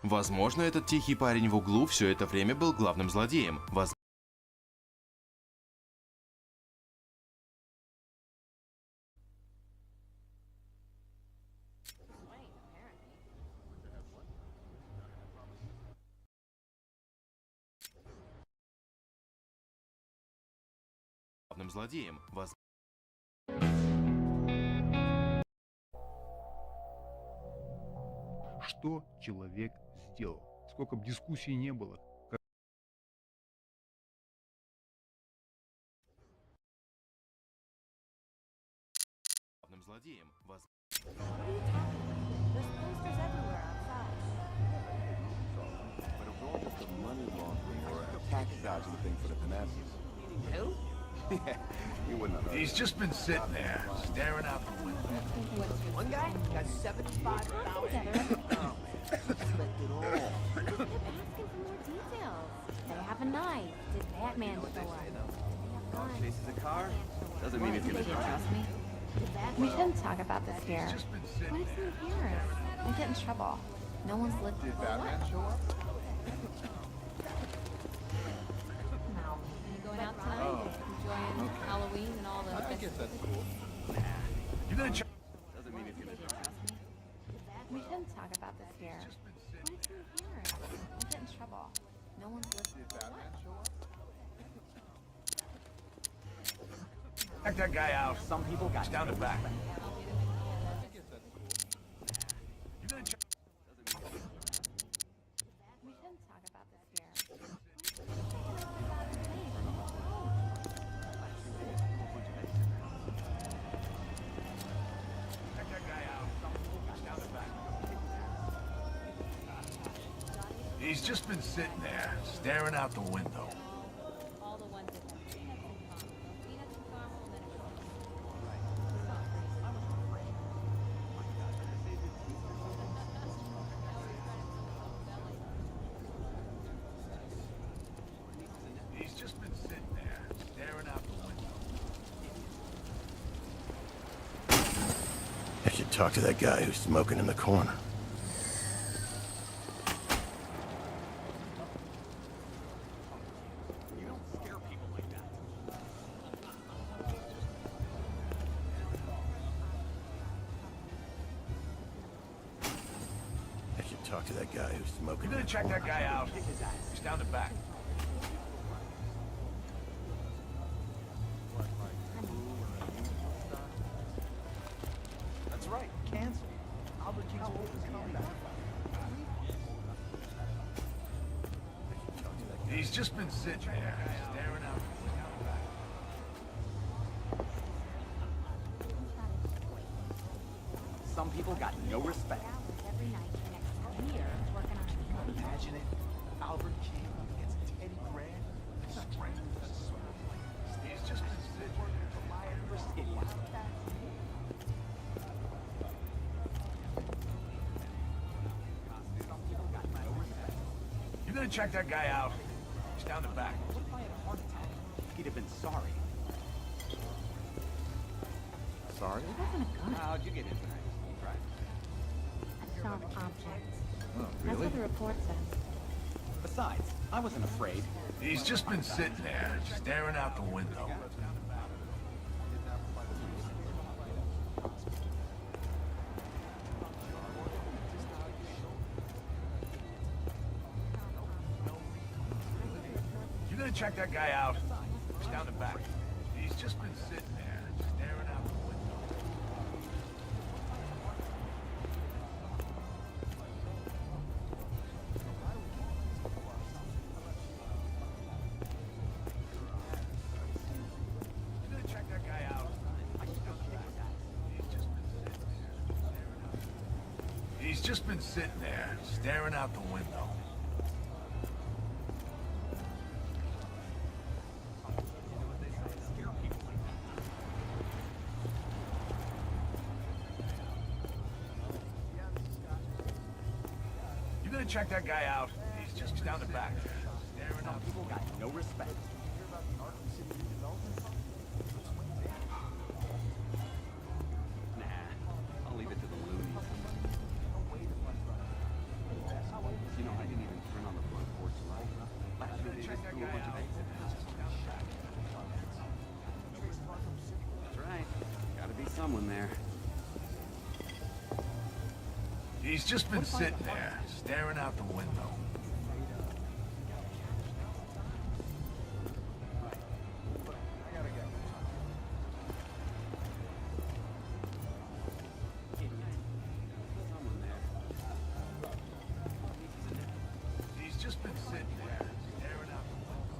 Возможно, этот тихий парень в углу все это время был главным злодеем. Главным злодеем. Что человек сделал? Сколько бы дискуссий не было. Главным злодеем. What are you talking about? There's posters everywhere outside. But it was all just a money laundering or a tax dodging thing for the Damascus. Who? Yeah, you wouldn't have heard. He's just been sitting there, staring out the window. One guy got 75,000. Expect it all. Asking for more details. They have a knife. Did Batman show up? They have guns. Chases a car? Doesn't mean it's Did gonna you drive. trust me? Did Batman We shouldn't talk about this here. Just been sitting What if he hears? We get in trouble. No one's looking. Did Batman show up? No. You going out tonight? Enjoying Halloween and all the I guess that's cool. You gonna check? Doesn't mean it's gonna drive. We shouldn't talk about this here. What if he hears? We get in trouble. No one's listening. Did Batman show up? Check that guy out. Some people got He's down the back. I guess that's cool. You gonna check? We shouldn't talk about this here. Check that guy out. He's down the back. He's just been sitting there, staring out the window. All the ones that have peanuts and caramel. Peanuts and caramel and then a short. He's just been sitting there, staring out the window. I should talk to that guy who's smoking in the corner. You don't scare people like that. I should talk to that guy who's You smoking in gonna the check corner. that guy out? He's down the back. That's right. Cancel. Albert King's Wolf is coming back. He's just been sitting there, staring out the window. Some people got no respect. every night for the next year working on a movie. Imagine it. Albert King gets Teddy Grant. Strength. He's just been sitting there. For skinny. Some people got no respect. You gonna check that guy out? He's down the back. What if I had a heart attack? He'd have been sorry. Sorry? It wasn't a gun. How'd you get into that? Right. A sharp object. Oh, That's really? what the report says. Besides, I wasn't afraid. He's just been sitting there, staring out the window. You gonna check that guy out? He's down the back. He's just been sitting there, staring out the window. You gonna check that guy out? He's just been sitting there, staring out the window. You gonna check that guy out? He's just down the back, staring Some out. people got no respect. Nah, I'll leave it to the loonies. You He's just been sitting there, staring out the window. He's just been sitting there, staring out the window.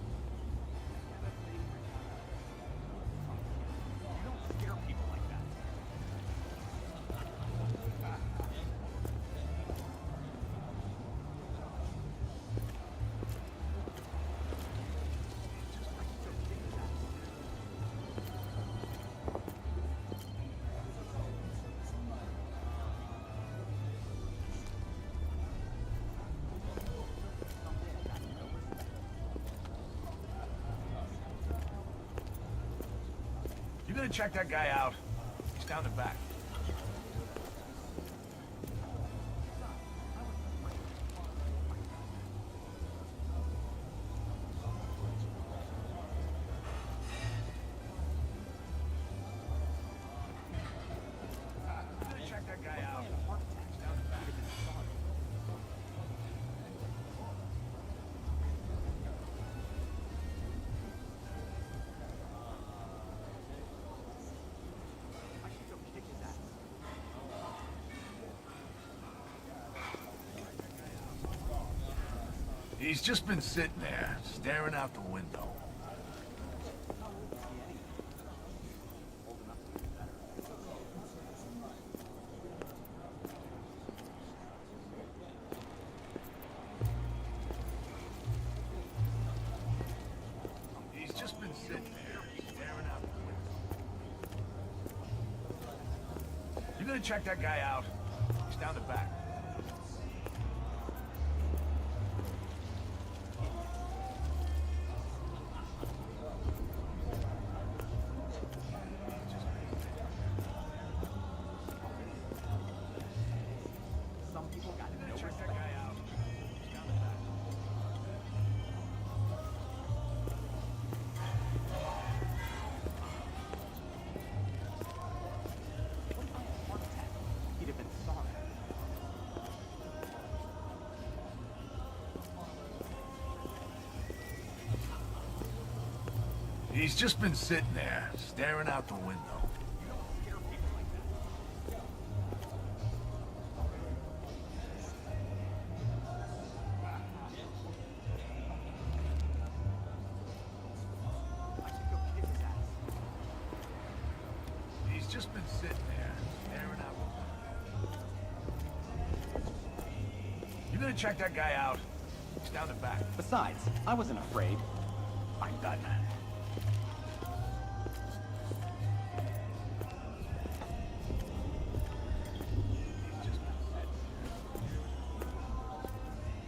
You don't scare people like that. You gonna check that guy out? He's down the back. You gonna check that guy out? He's down the back. I should go kick his ass. He's just been sitting there, staring out the window. He's just been sitting there, staring out the window. You gonna check that guy out? He's down the back. Some people got You no gonna check that respect. guy out? He's down the back. What if I had a heart attack? He'd have been sorry. He's just been sitting there, staring out the window. You don't scare people like that. I should go kick his ass. He's just been sitting there, staring out the window. You gonna check that guy out? He's down the back. Besides, I wasn't afraid. I'm done.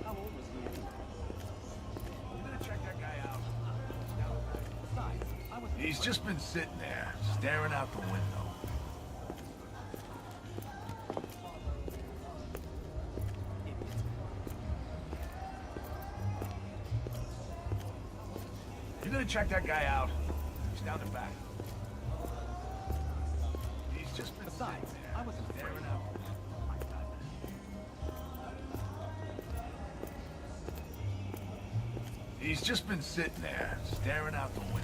How old was he anyway? You gonna check that guy out? He's down the back. Besides, I wasn't He's afraid. just been sitting there, staring out the window. You gonna check that guy out? He's down the back. He's just been Besides, sitting there, I wasn't staring afraid. out the window. I'm done. He's just been sitting there, staring out the window.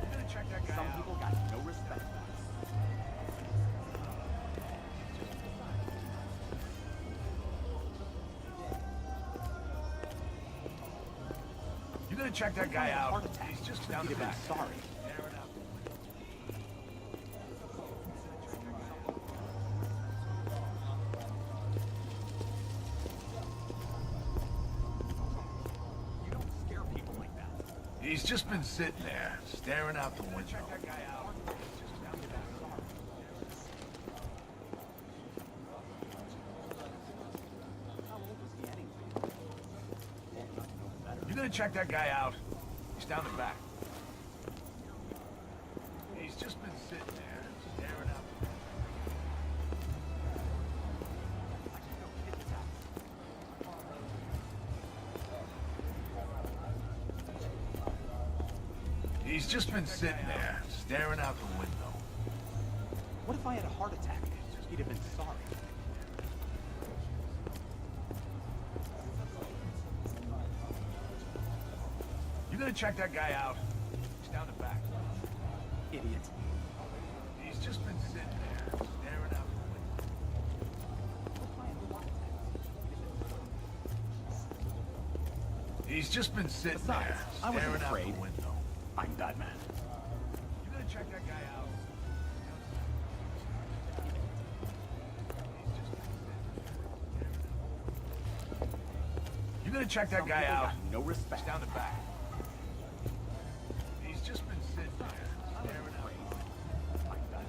You gonna check that guy Some out? people got no respect. You gonna check that guy If I had a out? heart attack, He's just he'd down the have been back. sorry. Staring out the window. You don't scare people like that. He's just been sitting there, staring out the window. Check that guy out. He's just down the back. How old was he anyway? Old enough to know better. You gonna check that guy out? He's down the back. He's just been sitting there, staring out the window. I should go kick his ass. He's just been sitting there, staring out the window. What if I had a heart attack? He'd have been sorry. gonna check that guy out? He's down the back. Idiot. He's just been sitting there, staring out the window. He's just been sitting Besides, there, I wasn't staring out afraid. the window. I'm Batman. You gonna check that guy out? You gonna check that guy People out? got no respect. He's down the back. He's just been sitting there, staring out the window. I'm Batman.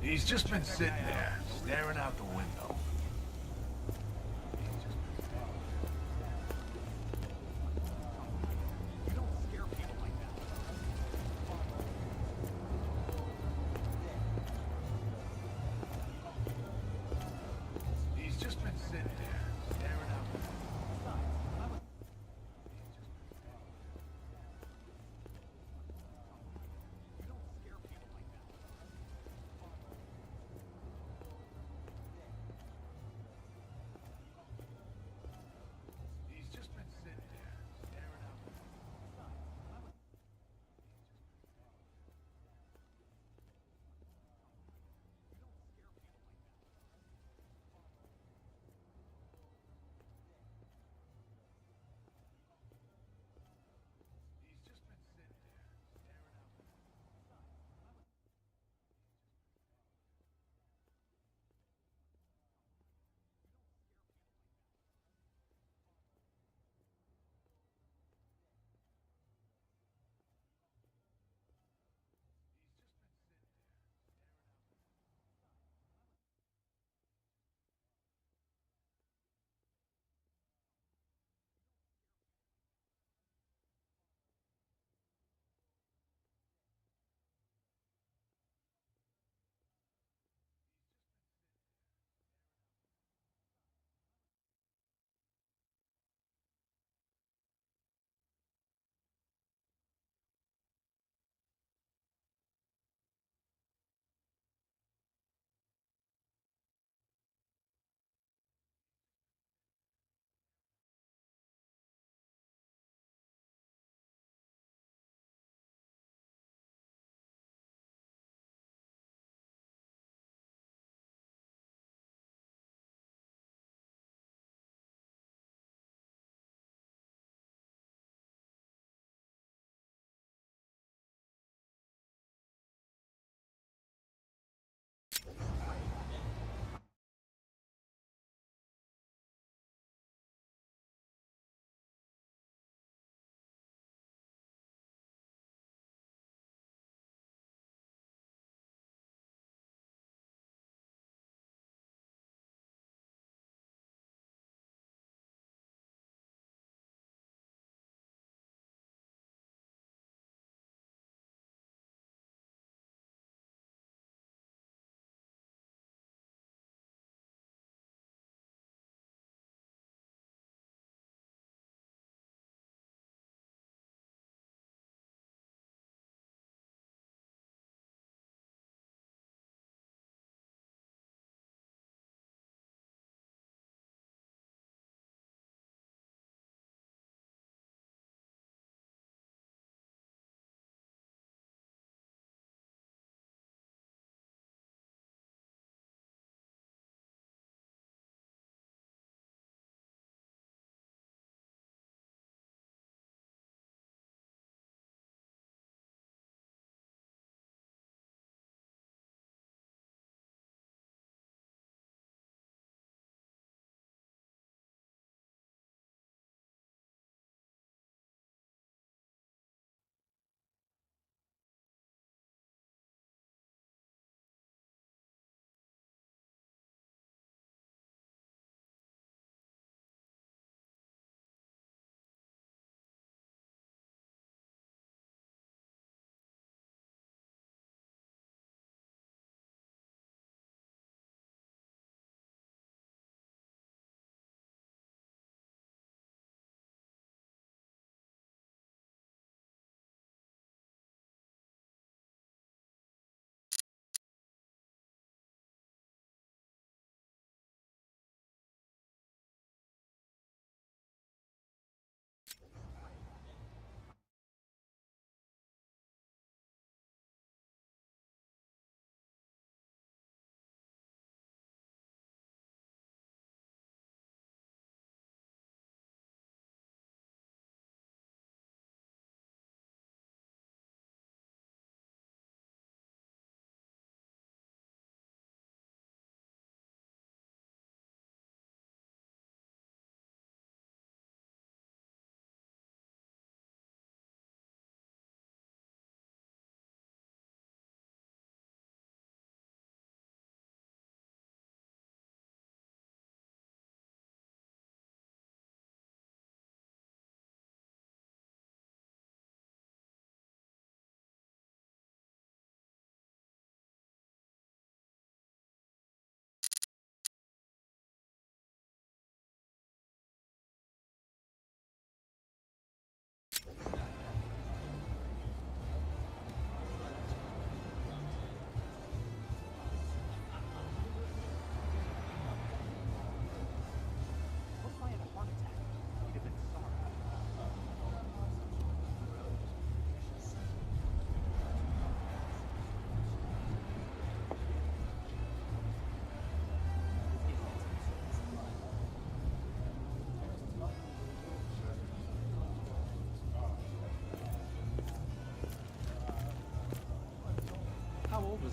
He's just been sitting there, staring out the window. You don't scare people like that. He's just been sitting there, staring out the window.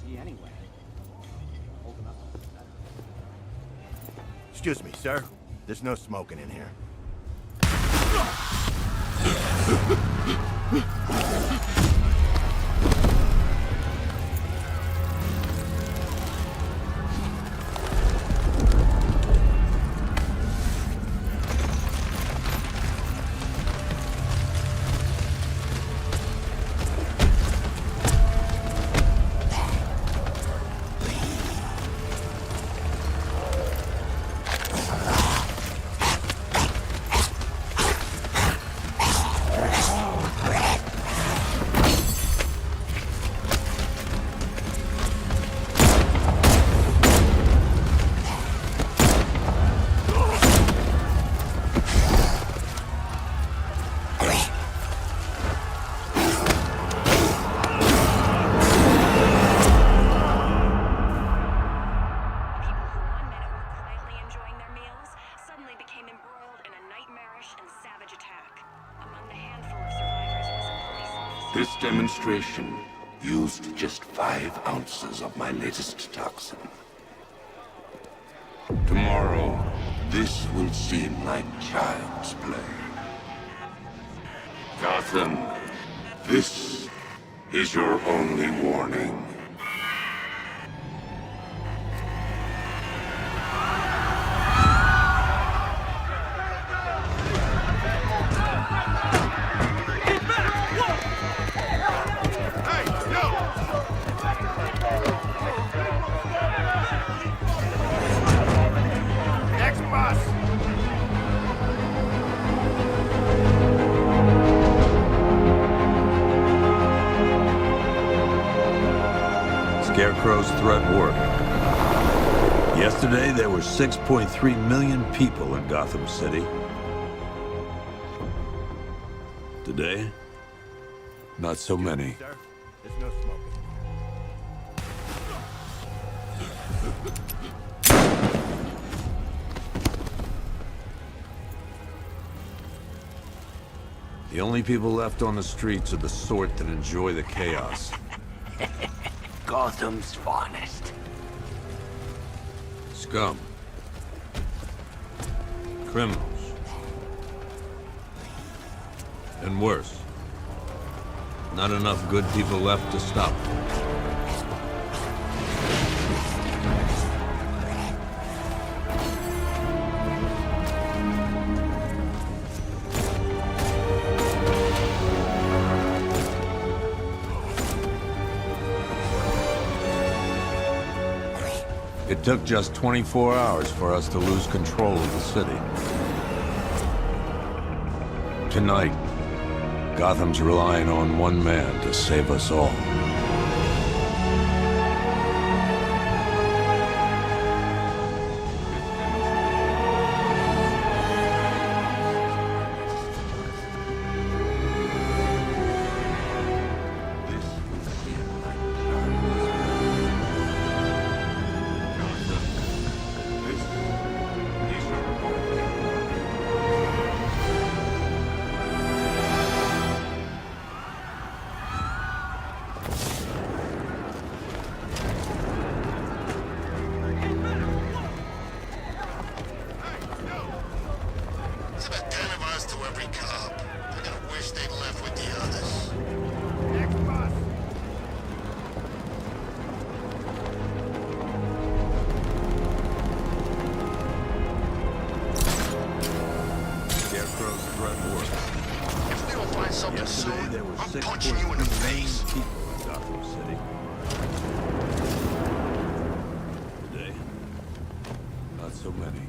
he anyway? Holding up on the center. Excuse me, sir. There's no smoking in here. This demonstration used just 5 ounces of my latest toxin. Tomorrow, this will seem like child's play. Gotham, this is your only warning. Scarecrow's threat worked. Yesterday, there were 6.3 million people in Gotham City. Today, not so many. Sir, there's no smoking. The only people left on the streets are the sort that enjoy the chaos. Gotham's finest. Scum. Criminals. And worse. Not enough good people left to stop them. It took just 24 hours for us to lose control of the city. Tonight, Gotham's relying on one man to save us all. It's about 10 of us to every cop. I'm gonna wish they'd left with the others. Scarecrow's threat worked. If we don't find something Yesterday, soon, there were I'm 6.3 punching you in the million face. people in Gotham City. Today, not so many.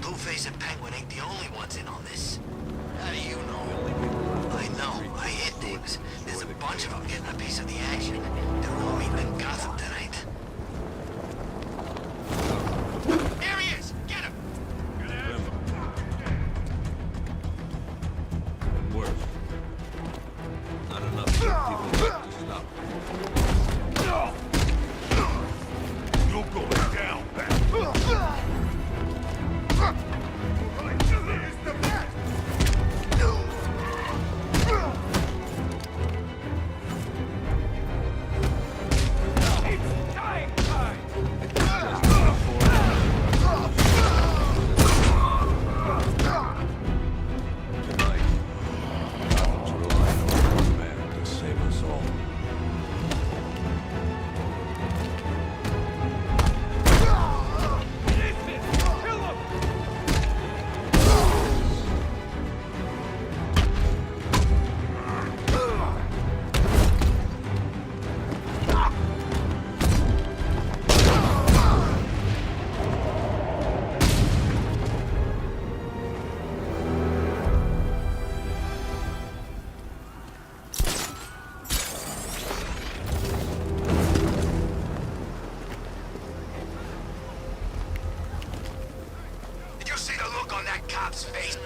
Two-Face and Penguin ain't the only ones in on this. How do you know? I know. I hear things. There's a bunch of them getting a piece of the action. They're all meeting in Gotham tonight. There he is! Get him! And worse, not enough good people left to stop them. You're going down, Bat. cop's face.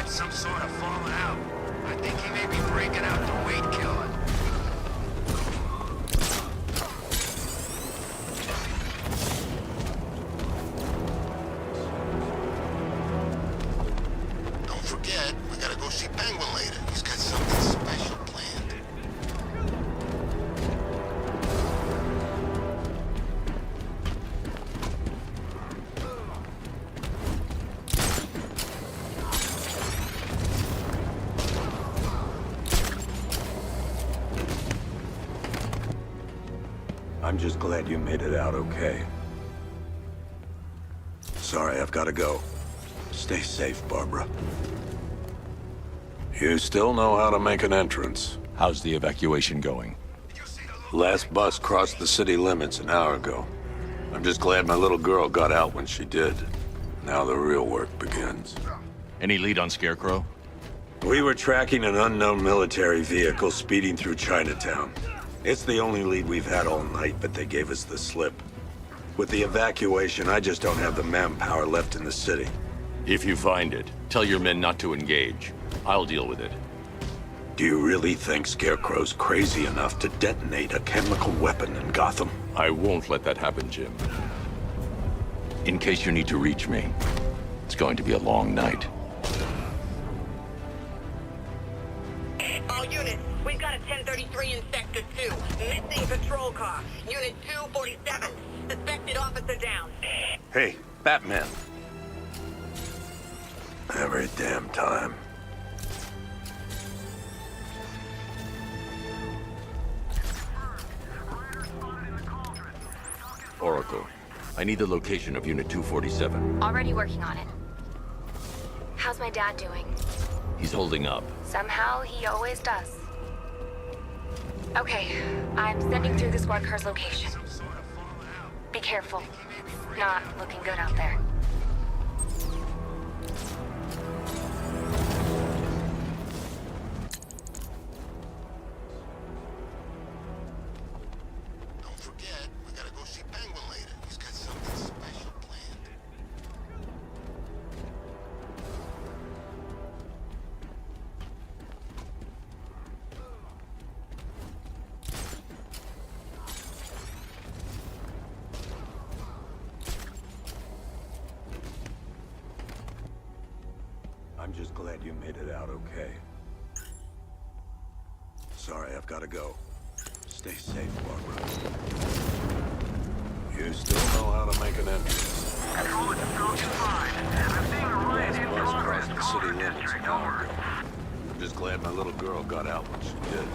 Some sort of falling out. I think he may be breaking out the weight killer. Don't forget, we gotta go see Penguin later. He's got something special planned. I'm just glad you made it out okay. Sorry, I've gotta go. Stay safe, Barbara. You still know how to make an entrance. How's the evacuation going? Last bus crossed the city limits an hour ago. I'm just glad my little girl got out when she did. Now the real work begins. Any lead on Scarecrow? We were tracking an unknown military vehicle speeding through Chinatown. It's the only lead we've had all night, but they gave us the slip. With the evacuation, I just don't have the manpower left in the city. If you find it, tell your men not to engage. I'll deal with it. Do you really think Scarecrow's crazy enough to detonate a chemical weapon in Gotham? I won't let that happen, Jim. In case you need to reach me, it's going to be a long night. All units, we've got a 1033 in Sector 2. Missing patrol car. Unit 247. Suspected officer down. Hey, Batman. Every damn time. Oracle, I need the location of Unit 247. Already working on it. How's my dad doing? He's holding up. Somehow, he always does. Okay, I'm sending through the squad car's location. Be careful. Not looking good out there. Don't forget, we gotta go see Penguin later. He's got something special planned. I'm just glad you made it out okay. Sorry, I've gotta go. Stay safe, Barbara. You still know how to make an entrance. Control it to Falcon 5. I'm seeing a riot in progress. The city limits an hour ago. I'm just glad my little girl got out when she did.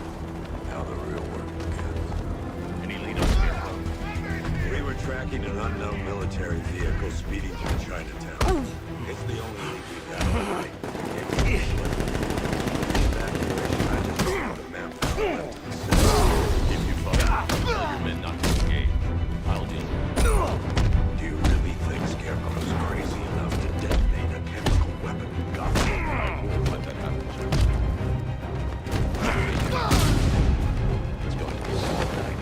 Now the real work begins. Any lead on Scarecrow? We were tracking an unknown military vehicle speeding through Chinatown. It's the only lead we've had all night. I just don't have the manpower left in the city. If you find it, tell your men not to engage. I'll deal with it. Do you really think Scarecrow's crazy enough to detonate a chemical weapon in Gotham? I won't let that happen, Jim. It's going to be a long night.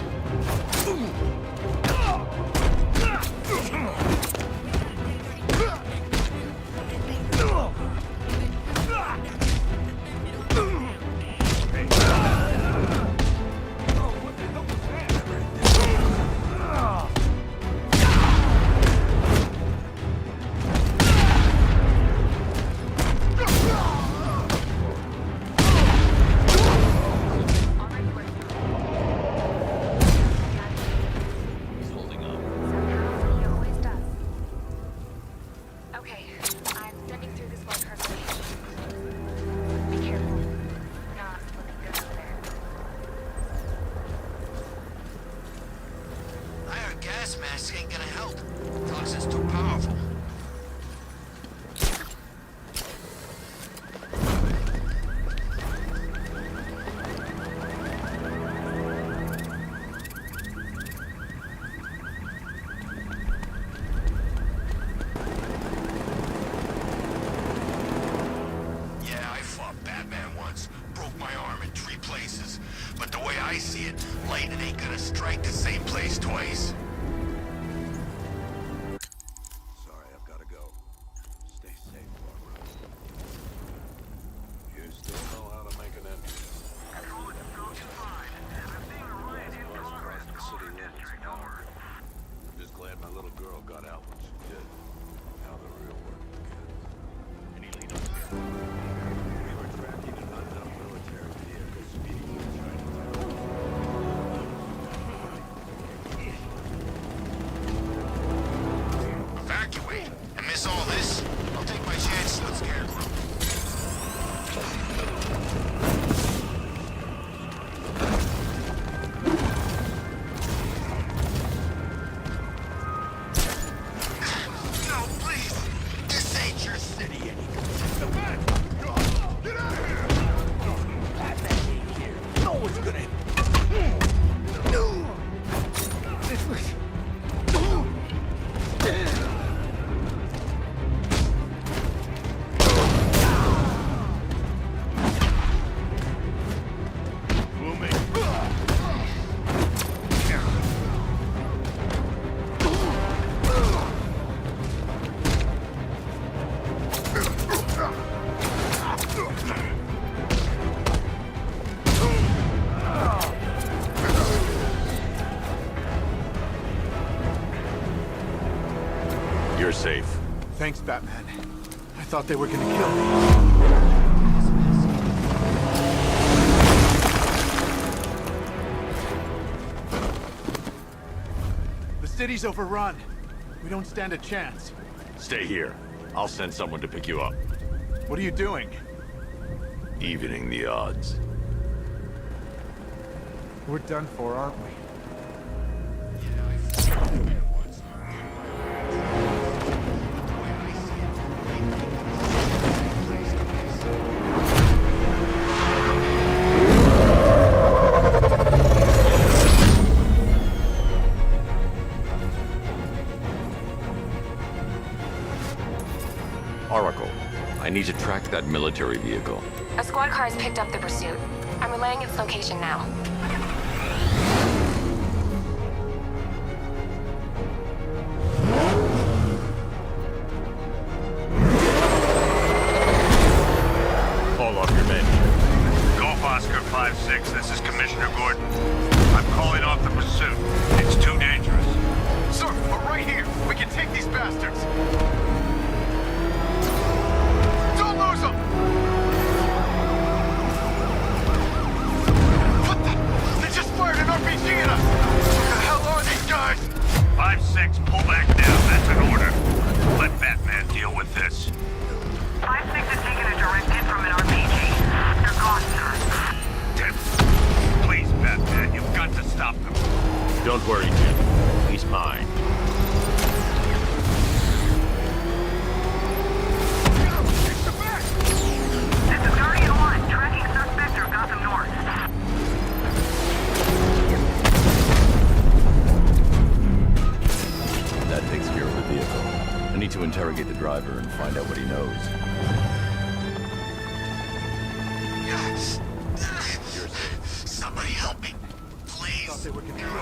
Okay, I'm sending through the squad car location. Be careful. Not looking good over there. I heard gas masks ain't gonna help. Toxin's too powerful. Yeah, I fought Batman once. Broke my arm in 3 places. But the way I see it, lightning ain't gonna strike the same place twice. Sorry, I've gotta go. Stay safe, Barbara. You still know how to make an entrance. Crossing the city limits. I'm just glad my little girl got out when she did. Now the real work begins. Any lead on here? We were tracking an unknown military vehicle speeding through Chinatown. Evacuate? And miss all this? I'll take my chances with Scarecrow. No, please! This ain't your city anymore. Get out of here! Batman ain't here. No one's gonna... You're safe. Thanks, Batman. I thought they were gonna kill me. The city's overrun. We don't stand a chance. Stay here. I'll send someone to pick you up. What are you doing? Evening the odds. We're done for, aren't we? Oracle, I need to track that military vehicle. A squad car has picked up the pursuit. I'm relaying its location now. Call off your men. Golf Oscar 5-6, this is Commissioner Gordon. I'm calling off the pursuit. It's too dangerous. Sir, we're right here. We can take these bastards. Don't lose them! What the? They just fired an RPG at us! Who the hell are these guys? 5-6, pull back down. That's an order. Let Batman deal with this. 5-6 has taken a direct hit from an RPG. They're gone, sir. 10. Please, Batman, you've got to stop them. Don't worry, Jim. He's mine. This is Guardian 1, tracking suspect through Gotham North. That takes care of the vehicle. I need to interrogate the driver and find out what he knows. Somebody help me. Please. Thought they were gonna kill me.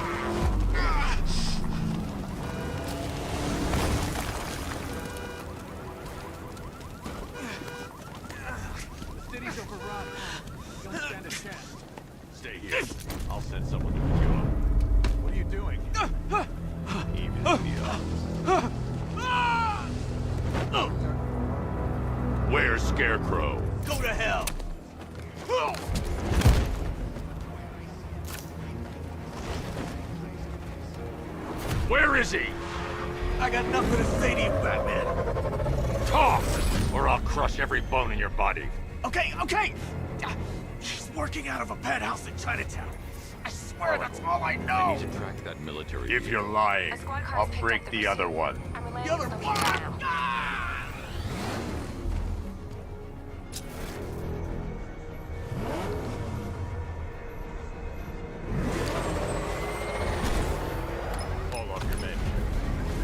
The city's overrun. We don't stand a chance. Stay here. I'll send someone to pick you up. What are you doing? Even the odds. Where's Scarecrow? Go to hell! Where is he? I got nothing to say to you, Batman. crush every bone in your body. Okay, okay! She's working out of a penthouse in Chinatown. I swear that's all I I know! need to track that military. If you're lying, I'll break the other one. The other one! Call off your name.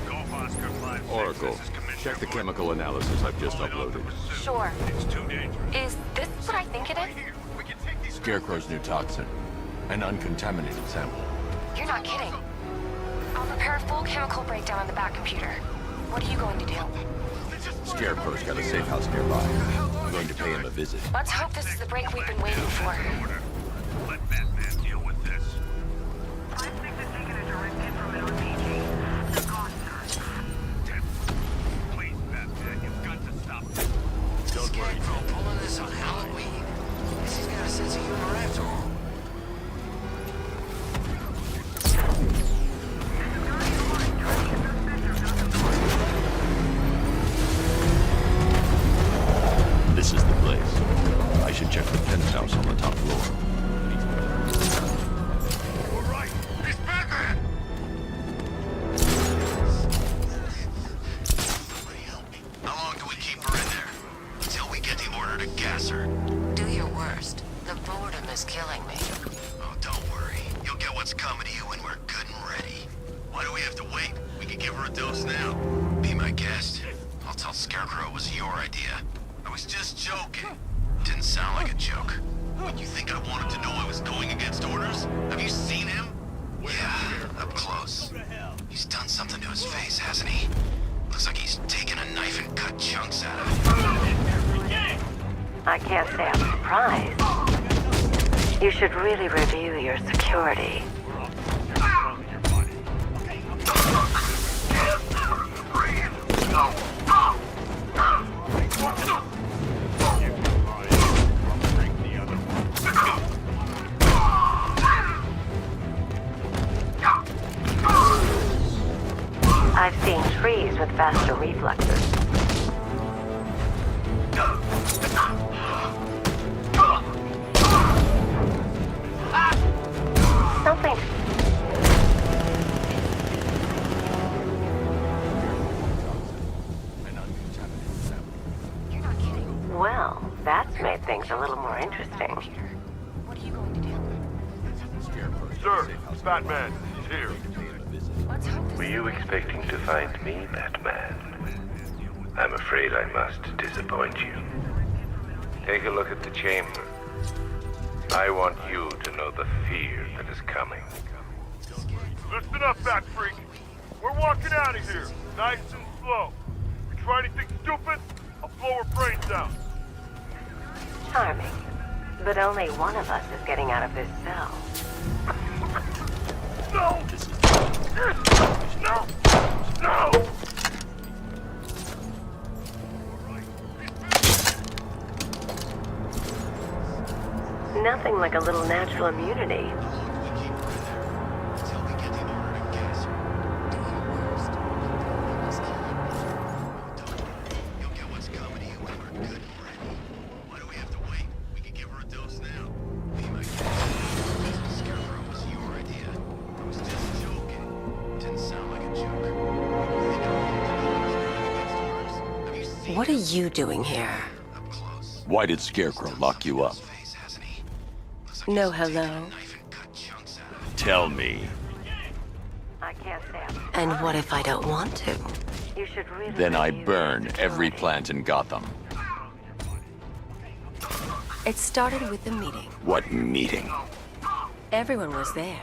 Golf Oscar 5. Oracle, This is Commissioner check the Gordon. chemical analysis I've just Calling off the uploaded. pursuit. Sure. It's too dangerous. Is this what I think it is? Here, we can take these Scarecrow's new toxin. An uncontaminated sample. You're not kidding. I'll prepare a full chemical breakdown on the back computer. What are you going to do? Scarecrow's got a safe house nearby. I'm going to pay him a visit. Let's hope this is the break we've been waiting for. Let Batman deal with this. Please, Batman, you've got to stop this. Don't worry. Scarecrow pulling this on Halloween. Guess he's got a sense of humor after all. This is the place. I should check the penthouse on the top floor. All right, it's Batman! Somebody help me. How long do we keep her in there? Until we get the order to gas her. Do your worst. The boredom is killing me. Oh, don't worry. You'll get what's coming to you when we're good and ready. Why do we have to wait? We could give her a dose now. Be my guest. I'll tell Scarecrow it was your idea. I was just joking. Didn't sound like a joke. What, you think I wanted to know I was going against orders? Have you seen him? Yeah, up close. He's done something to his face, hasn't he? Looks like he's taken a knife and cut chunks out of it. I can't say I'm surprised. You should really review your security. I've seen trees with faster reflexes. Something. An uncontaminated sample. You're not kidding. Well, that's made things a little more interesting. What are you going to do? Scarecrow's got a Sir, safe house Batman, nearby. he's here. I'm going to pay him a visit. Let's hope this Were you expecting to find me, Batman? I'm afraid I must disappoint you. Take a look at the chamber. I want you to know the fear that is coming. Listen up, Bat Freak. We're walking out of here, nice and slow. If you try anything stupid, I'll blow her brains out. Charming. But only one of us is getting out of this cell. No! This is No! No! Nothing like a little natural immunity. Until we get the order to gas her. Do your worst. It's killing me. Don't worry. You'll get what's coming to you when we're good and ready. Why do we have to wait? We can give her a dose now. Be my guest. Scarecrow was your idea. I was just joking. Didn't sound like a joke. You think I wanted to know I was going against orders? Have you seen What are him? you doing here? Up close. Why did Scarecrow lock you up? Face, hasn't he? Looks like No he's taken a hello. knife and cut chunks out of it. Tell me. I can't say I'm And what if I don't want to? You should really Then I review burn your every security. plant in Gotham. It started with the meeting. What meeting? Everyone was there.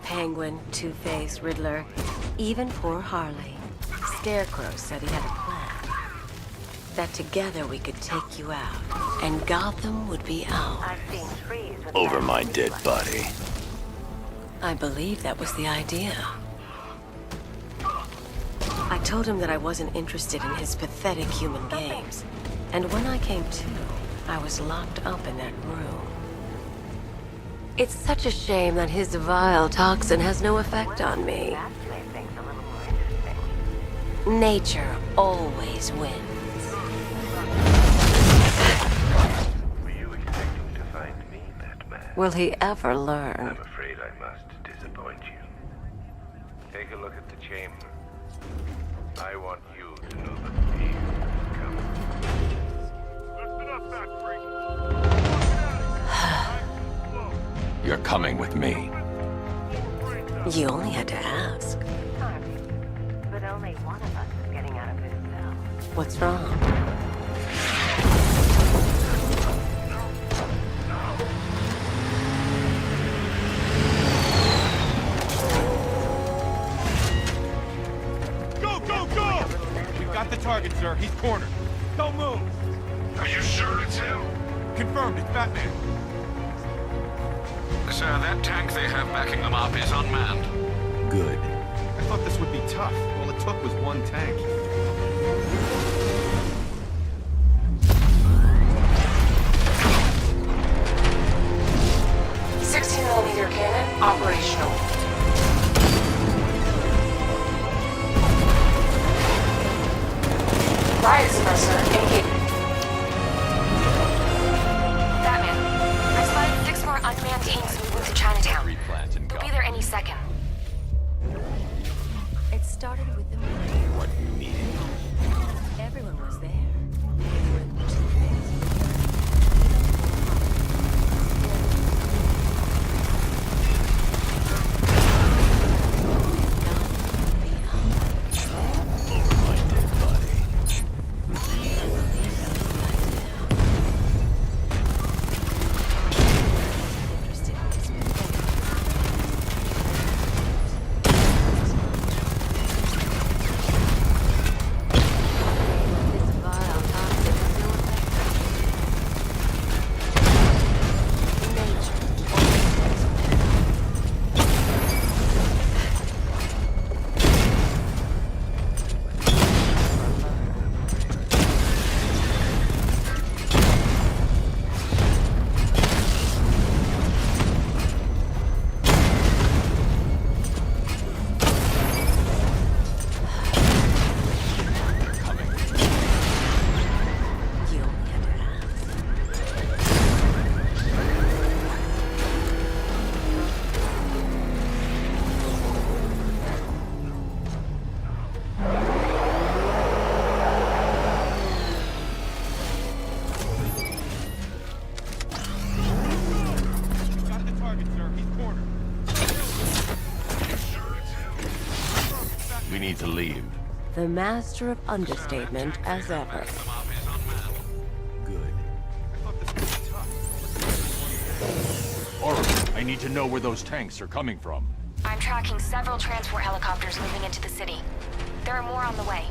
Penguin, Two-Face, Riddler, even poor Harley. Scarecrow said he had a plan. That together we could take you out, and Gotham would be ours. I've seen trees with Over faster my dead reflexes. body. I believe that was the idea. I told him that I wasn't interested in his pathetic human games. And when I came to, I was locked up in that room. It's such a shame that his vile toxin has no effect on me. That's made things a little more interesting. Nature always wins. Will he ever I'm learn? afraid I must disappoint you. Take a look at the chamber. I want you to know the thief is coming. Listen up, back freak. We're walking out of here. Nice and slow. You're coming with me. You only had to ask. But only one of us is getting out of his cell. What's wrong? Go, go, go! We've got the target, sir. He's cornered. Don't move. Are you sure it's him? Confirmed, it's Batman. Sir, that tank they have backing them up is unmanned. Good. I thought this would be tough. All it took was one tank. .16mm cannon operational. Riot suppressor engaged. Batman, I've spotted 6 more unmanned tanks moving to Chinatown. Replant and They'll be there any second. It started with the What meeting? everyone was there. My dead body. Interested in this We need to leave. The master of understatement as ever. Good. I thought this would be tough. Oracle, I need to know where those tanks are coming from. I'm tracking several transport helicopters moving into the city. There are more on the way.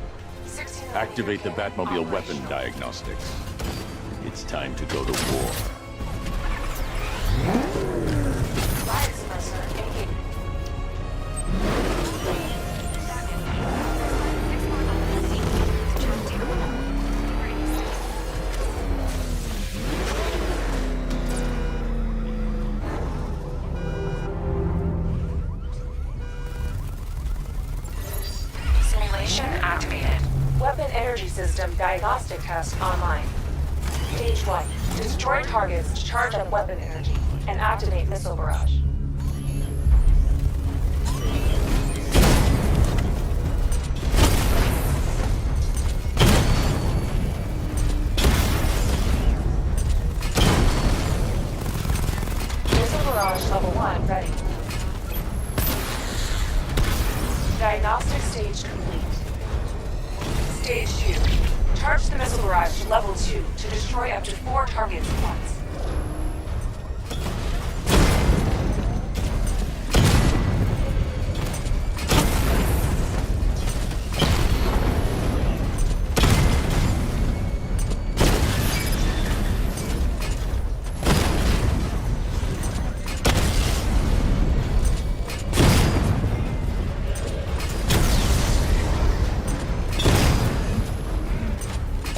Activate the Batmobile weapon diagnostics. It's time to go to war. Riot suppressor engaged. Simulation activated. Weapon energy system diagnostic test online. Stage 1. Destroy targets to charge up weapon energy and activate missile barrage. Missile barrage level 1 ready. Diagnostic stage complete. Stage 2. Charge the missile barrage to level 2 to destroy up to 4 targets at once.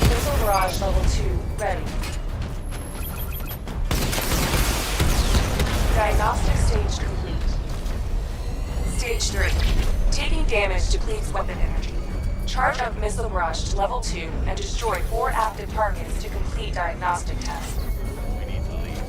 Missile barrage level 2 ready. Diagnostic stage complete. Stage 3. Taking damage depletes weapon energy. Charge up missile barrage to level 2 and destroy 4 active targets to complete diagnostic test. We need to leave.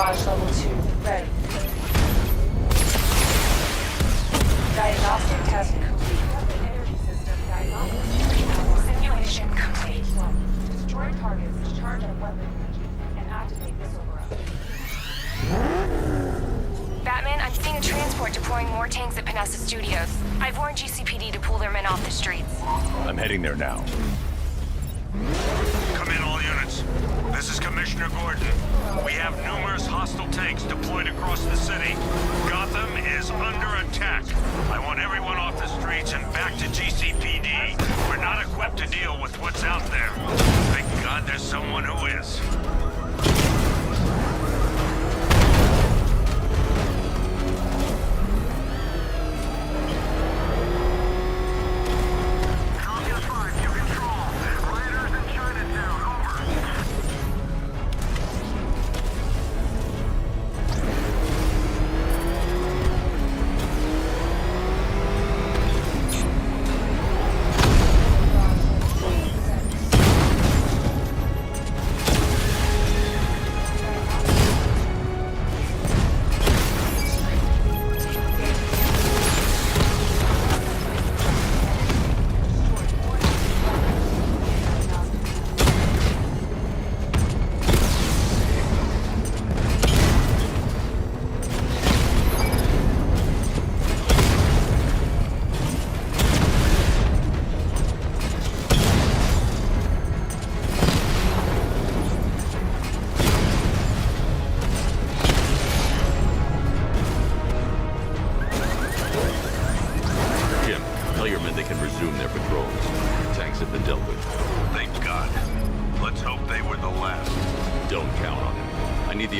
Barrage level 2, ready. Diagnostic test complete. Energy system diagnostic. Simulation complete. Destroy targets, charge up weapon energy, and activate missile barrage. Batman, I'm seeing a transport deploying more tanks at Panessa Studios. I've warned GCPD to pull their men off the streets. I'm heading there now. Come in, all units. This is Commissioner Gordon. We have numerous hostile tanks deployed across the city. Gotham is under attack. I want everyone off the streets and back to GCPD. We're not equipped to deal with what's out there. Thank God there's someone who is.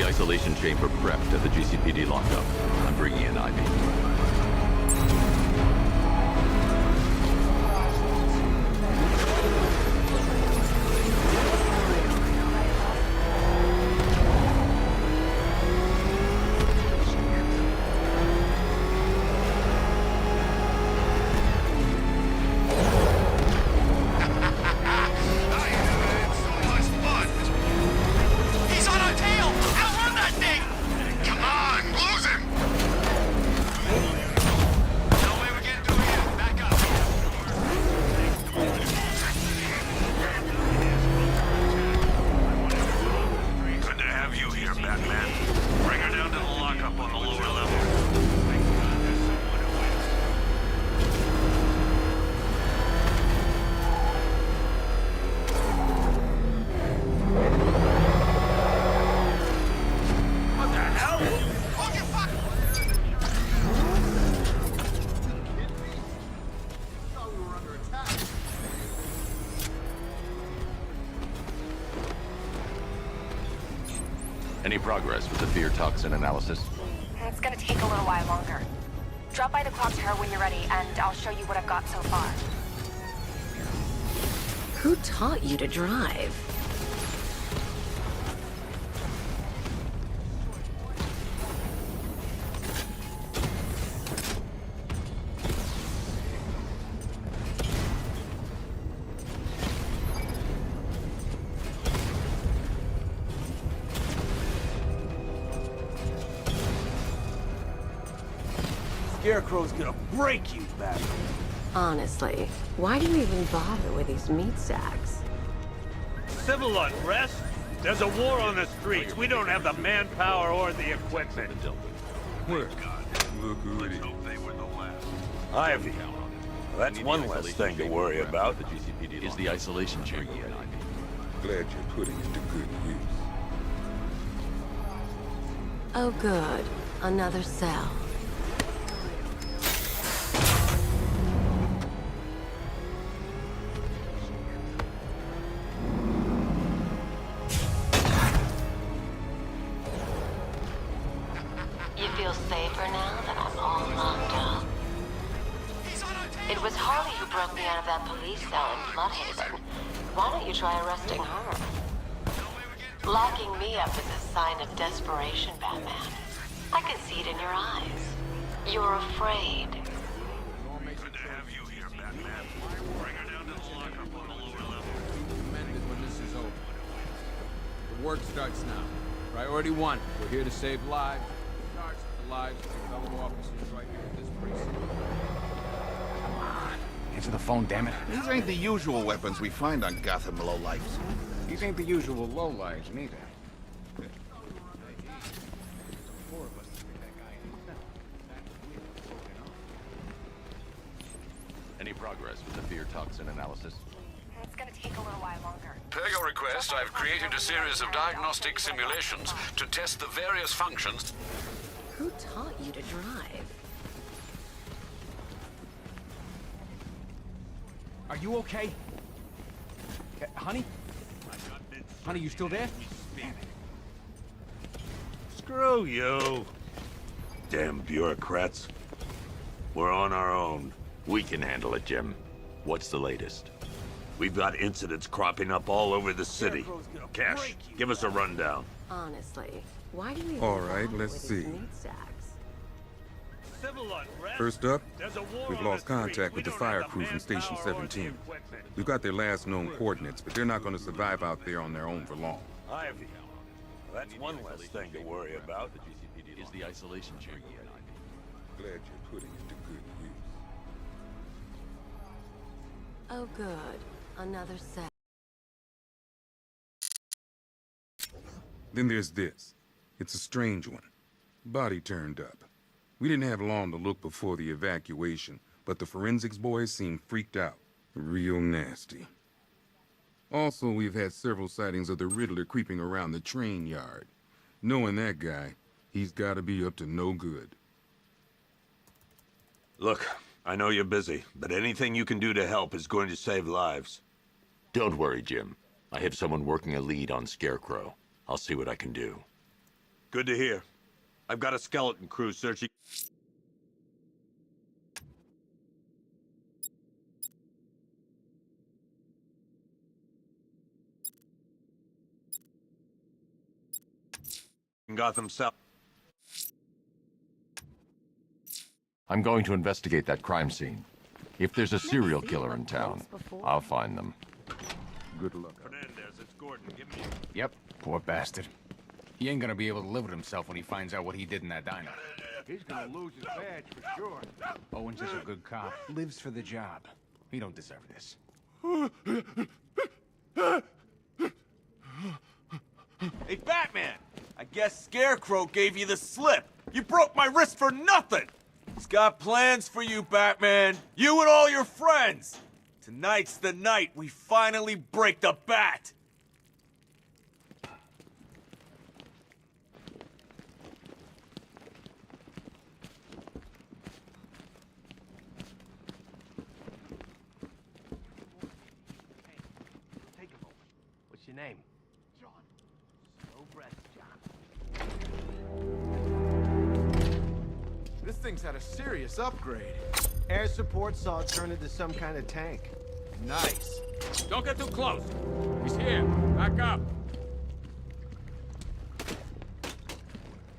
Isolation chamber prepped at the GCPD lockup. I'm bringing in Ivy. Any progress with the fear toxin analysis? It's gonna take a little while longer. Drop by the clock tower when you're ready, and I'll show you what I've got so far. Who taught you to drive? Scarecrow's gonna break you, Batman. Honestly, why do you even bother with these meat sacks? Civil unrest? There's a war on the streets. We don't have the manpower or the equipment. Look who it is. Ivy. That's one less thing to worry about. Is the isolation chamber in Ivy? Glad you're putting it to good use. Oh good, another cell. You feel safer now that I'm all locked up? It was Harley who broke me out of that police cell in Bloodhaven. Why don't you try arresting her? Locking me up is a sign of desperation, Batman. I can see it in your eyes. You're afraid. Good to have you here, Batman. Bring her down to the lockup on the lower level. Commended when this is over. The work starts now. Priority 1. We're here to save lives. In charge of the lives of your fellow officers right here in this precinct. Come on. Answer the phone, damn it. These ain't the usual weapons we find on Gotham lowlifes. These ain't the usual lowlives, neither. Any progress with the fear toxin analysis? It's gonna take a little while longer. Per your request, I've created a series of diagnostic simulations to test the various functions. Who taught you to drive? Are you okay? Honey? Honey, you still there? Screw you. Damn bureaucrats. We're on our own. We can handle it, Jim. What's the latest? We've got incidents cropping up all over the city. Cash, give us a rundown. Honestly, why do you? All right, let's see. Civil unrest. First up, There's a war we've on lost the streets. contact with We the don't have fire crew from Station manpower or the 17. equipment. We've got their last known coordinates, but they're not going to survive out there on their own for long. Ivy. That's one less thing to worry about. Is the isolation chamber. Glad you're putting it to good use. Oh, good. Another set. Then there's this. It's a strange one. Body turned up. We didn't have long to look before the evacuation, but the forensics boys seemed freaked out. Real nasty. Also, we've had several sightings of the Riddler creeping around the train yard. Knowing that guy, he's gotta be up to no good. Look, I know you're busy, but anything you can do to help is going to save lives. Don't worry, Jim. I have someone working a lead on Scarecrow. I'll see what I can do. Good to hear. I've got a skeleton crew searching. Gotham South. I'm going to investigate that crime scene. If there's a serial killer in town, I'll find them. Good luck. Fernandez, it's Gordon. Give me... Yep, poor bastard. He ain't gonna be able to live with himself when he finds out what he did in that diner. He's gonna lose his badge for sure. Owens is a good cop. Lives for the job. He don't deserve this. Hey, Batman! I guess Scarecrow gave you the slip. You broke my wrist for nothing! He's got plans for you, Batman. You and all your friends. Tonight's the night we finally break the bat. Take a moment. What's your name? John. Slow breath, John. This thing's had a serious upgrade. Air support saw it turn into some kind of tank. Nice. Don't get too close. He's here. Back up.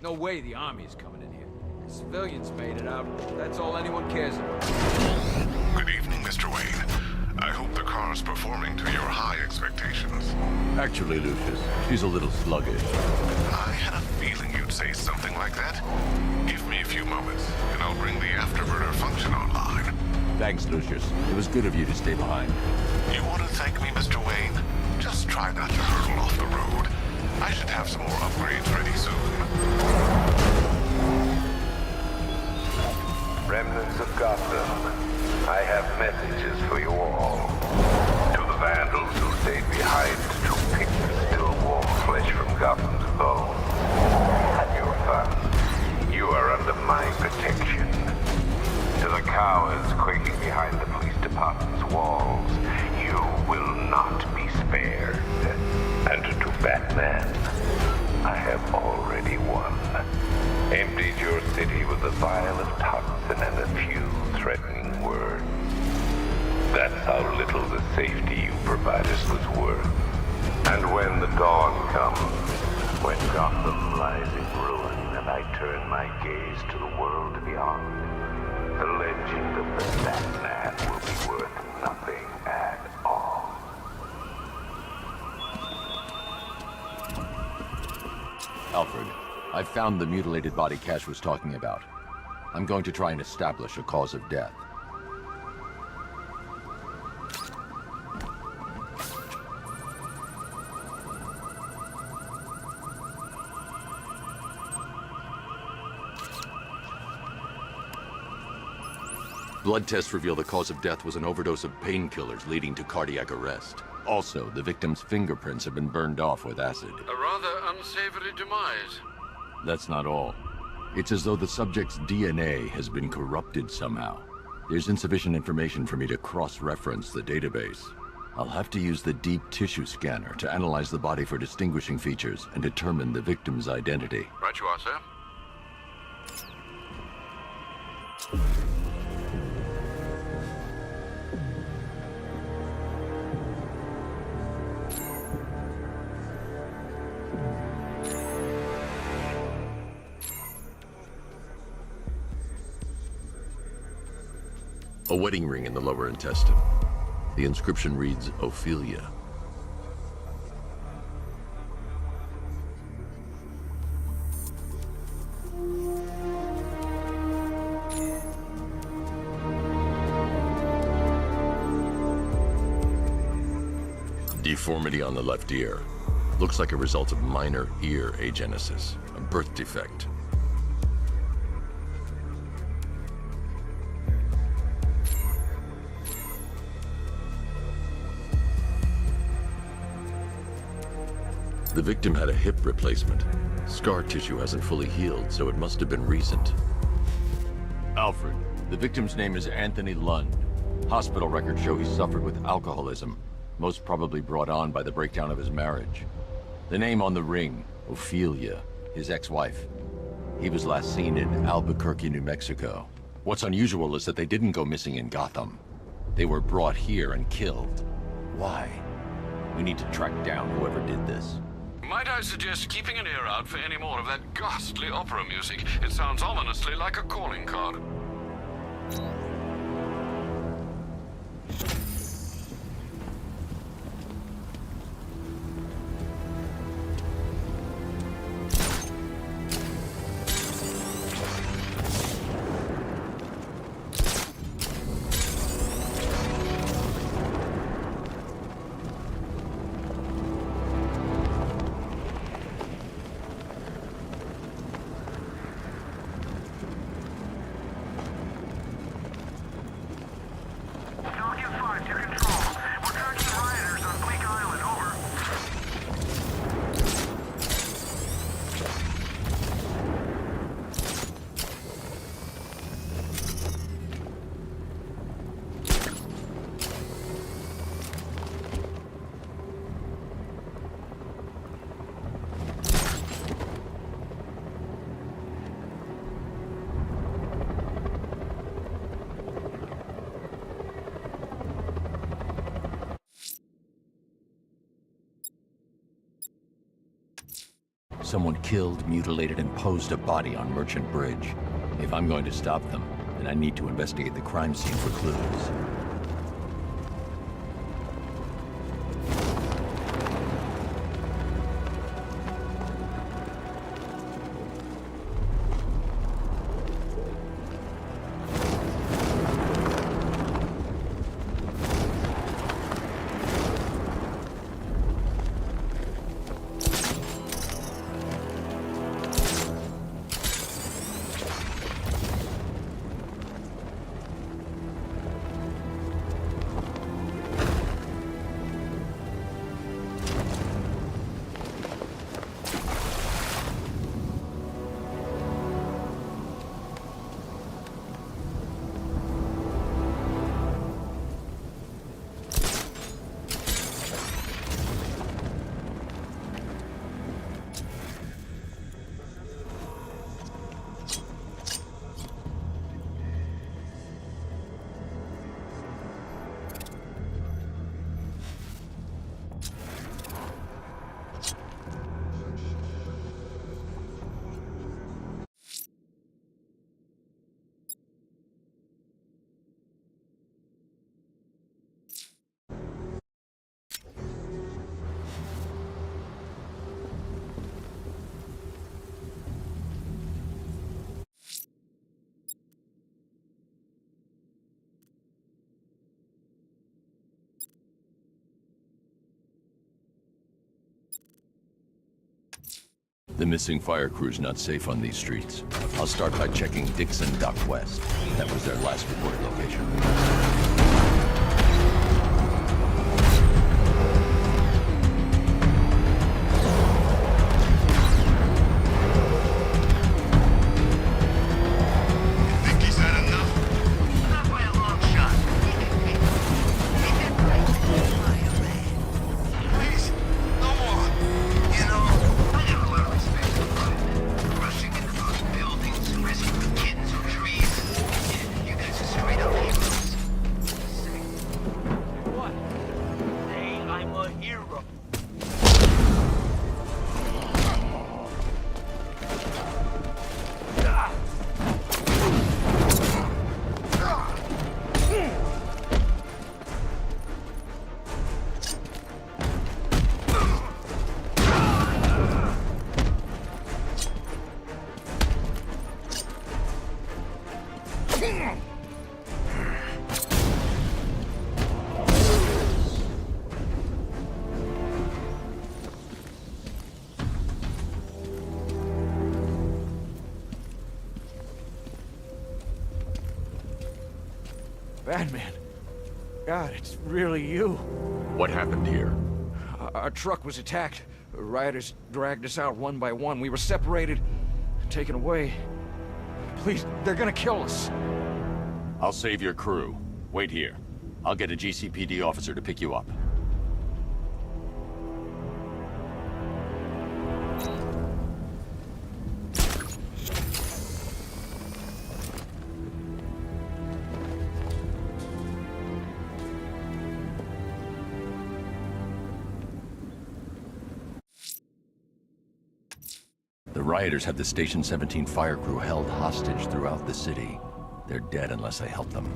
No way the army is coming in here. The civilians made it out. That's all anyone cares about. Good evening, Mr. Wayne. I hope the car's performing to your high expectations. Actually, Lucius, she's a little sluggish. I had a feeling you'd say something like that. Give me a few moments, and I'll bring the afterburner function online. Thanks, Lucius. It was good of you to stay behind. You want to thank me, Mr. Wayne? Just try not to hurtle off the road. I should have some more upgrades ready soon. Remnants of Gotham, I have messages for you all. To the vandals who stayed behind to pick the still warm flesh from Gotham's bones. Have your fun. You are under my protection. To the cowards quaking behind the police department's walls, you will not be spared. And to Batman, I have already won. Emptied your city with a vial of toxin and a few threatening words. That's how little the safety you provided was worth. And when the dawn comes, when Gotham lies in ruin and I turn my gaze to the world beyond, the legend of the Batman will be worth nothing at all. Alfred, I've found the mutilated body Cash was talking about. I'm going to try and establish a cause of death. Blood tests reveal the cause of death was an overdose of painkillers leading to cardiac arrest. Also, the victim's fingerprints have been burned off with acid. A rather unsavory demise. That's not all. It's as though the subject's DNA has been corrupted somehow. There's insufficient information for me to cross-reference the database. I'll have to use the deep tissue scanner to analyze the body for distinguishing features and determine the victim's identity. Right you are, sir. A wedding ring in the lower intestine. The inscription reads, Ophelia. Deformity on the left ear. Looks like a result of minor ear agenesis, a birth defect. The victim had a hip replacement. Scar tissue hasn't fully healed, so it must have been recent. Alfred, the victim's name is Anthony Lund. Hospital records show he suffered with alcoholism, most probably brought on by the breakdown of his marriage. The name on the ring, Ophelia, his ex-wife. He was last seen in Albuquerque, New Mexico. What's unusual is that they didn't go missing in Gotham. They were brought here and killed. Why? We need to track down whoever did this. Might I suggest keeping an ear out for any more of that ghastly opera music? It sounds ominously like a calling card. Someone killed, mutilated, and posed a body on Merchant Bridge. If I'm going to stop them, then I need to investigate the crime scene for clues. The missing fire crew's not safe on these streets. I'll start by checking Dixon Dock West. That was their last reported location. Batman. God, it's really you. What happened here? Our truck was attacked. Rioters dragged us out one by one. We were separated, taken away. Please, they're gonna kill us. I'll save your crew. Wait here. I'll get a GCPD officer to pick you up. The rioters have the Station 17 fire crew held hostage throughout the city. They're dead unless I help them.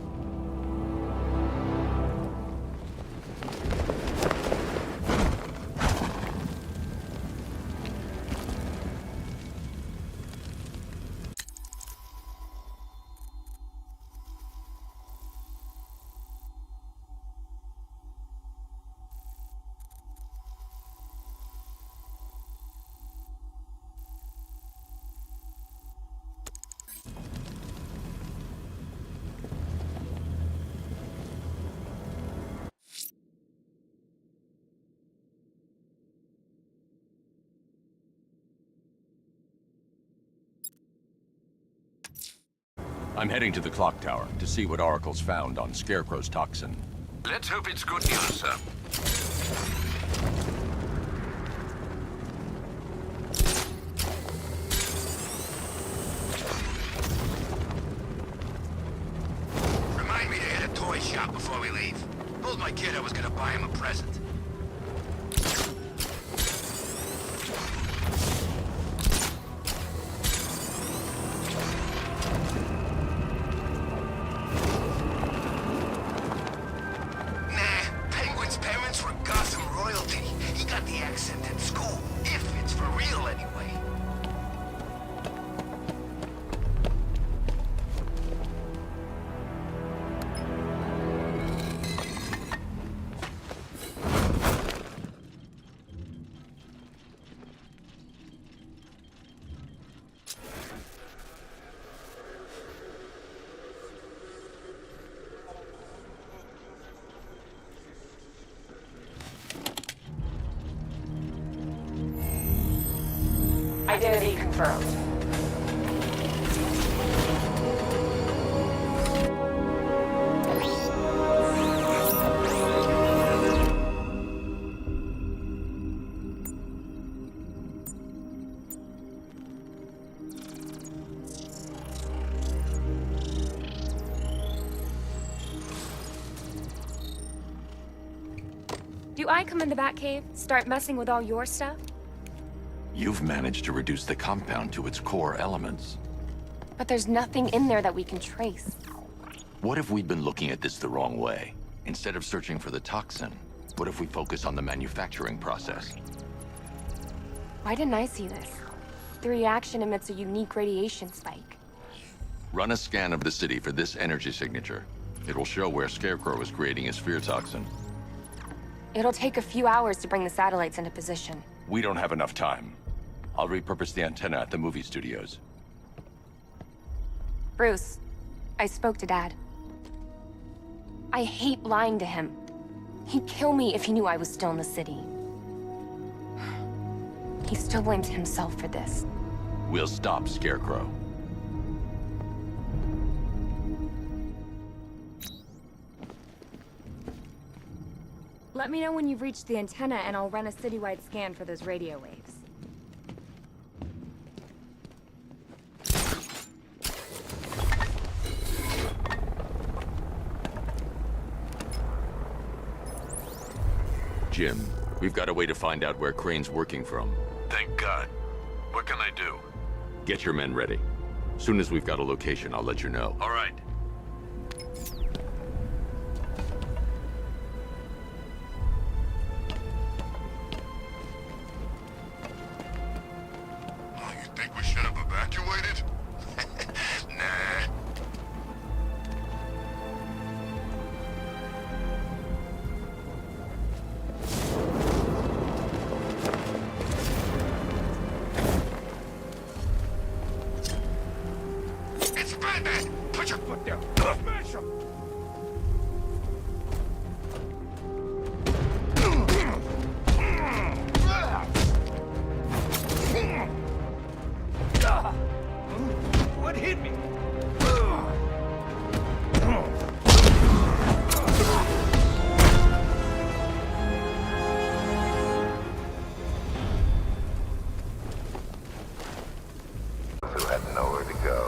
I'm heading to the clock tower to see what Oracle's found on Scarecrow's toxin. Let's hope it's good news, sir. Remind me to hit a toy shop before we leave. Told my kid I was gonna buy him a present. Identity confirmed. Do I come in the Batcave, start messing with all your stuff? You've managed to reduce the compound to its core elements. But there's nothing in there that we can trace. What if we'd been looking at this the wrong way? Instead of searching for the toxin, what if we focus on the manufacturing process? Why didn't I see this? The reaction emits a unique radiation spike. Run a scan of the city for this energy signature. It will show where Scarecrow is creating his fear toxin. It'll take a few hours to bring the satellites into position. We don't have enough time. I'll repurpose the antenna at the movie studios. Bruce, I spoke to Dad. I hate lying to him. He'd kill me if he knew I was still in the city. He still blames himself for this. We'll stop Scarecrow. Let me know when you've reached the antenna and I'll run a citywide scan for those radio waves. Jim, we've got a way to find out where Crane's working from. Thank God. What can I do? Get your men ready. Soon as we've got a location, I'll let you know. All right. You think we should have evacuated? Nah. It's Batman! Put your foot down! Smash him! What hit me? Who had nowhere to go.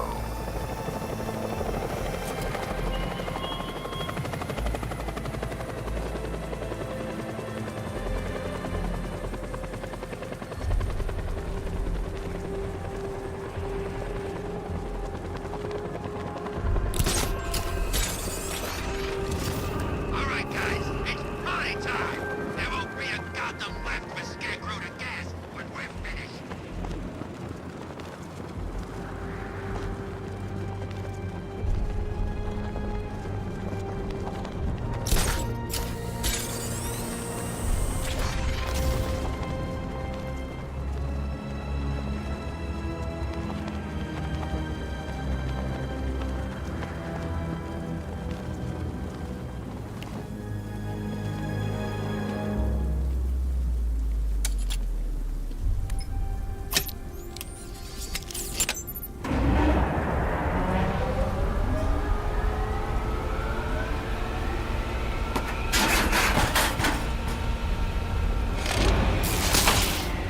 All right, guys, it's party time. There won't be a Gotham left for Scarecrow to gas when we're finished.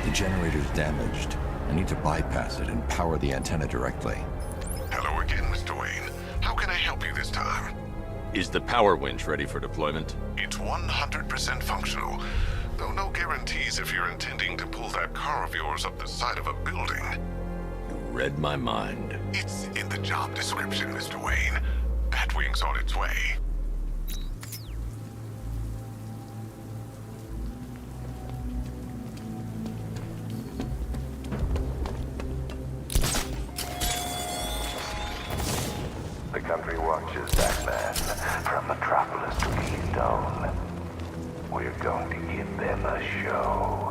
The generator's damaged. I need to bypass it and power the antenna directly. Hello again, Mr. Wayne. How can I help you this time? Is the power winch ready for deployment? It's 100% functional, though no guarantees if you're intending to pull that car of yours up the side of a building. You read my mind. It's in the job description, Mr. Wayne. Batwing's on its way. The country watches, Batman, from Metropolis to Keystone. We're going to give them a show.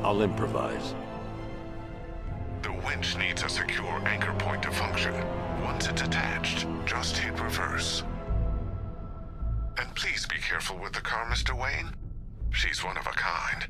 I'll improvise. The winch needs a secure anchor point to function. Once it's attached, just hit reverse. And please be careful with the car, Mr. Wayne. She's one of a kind.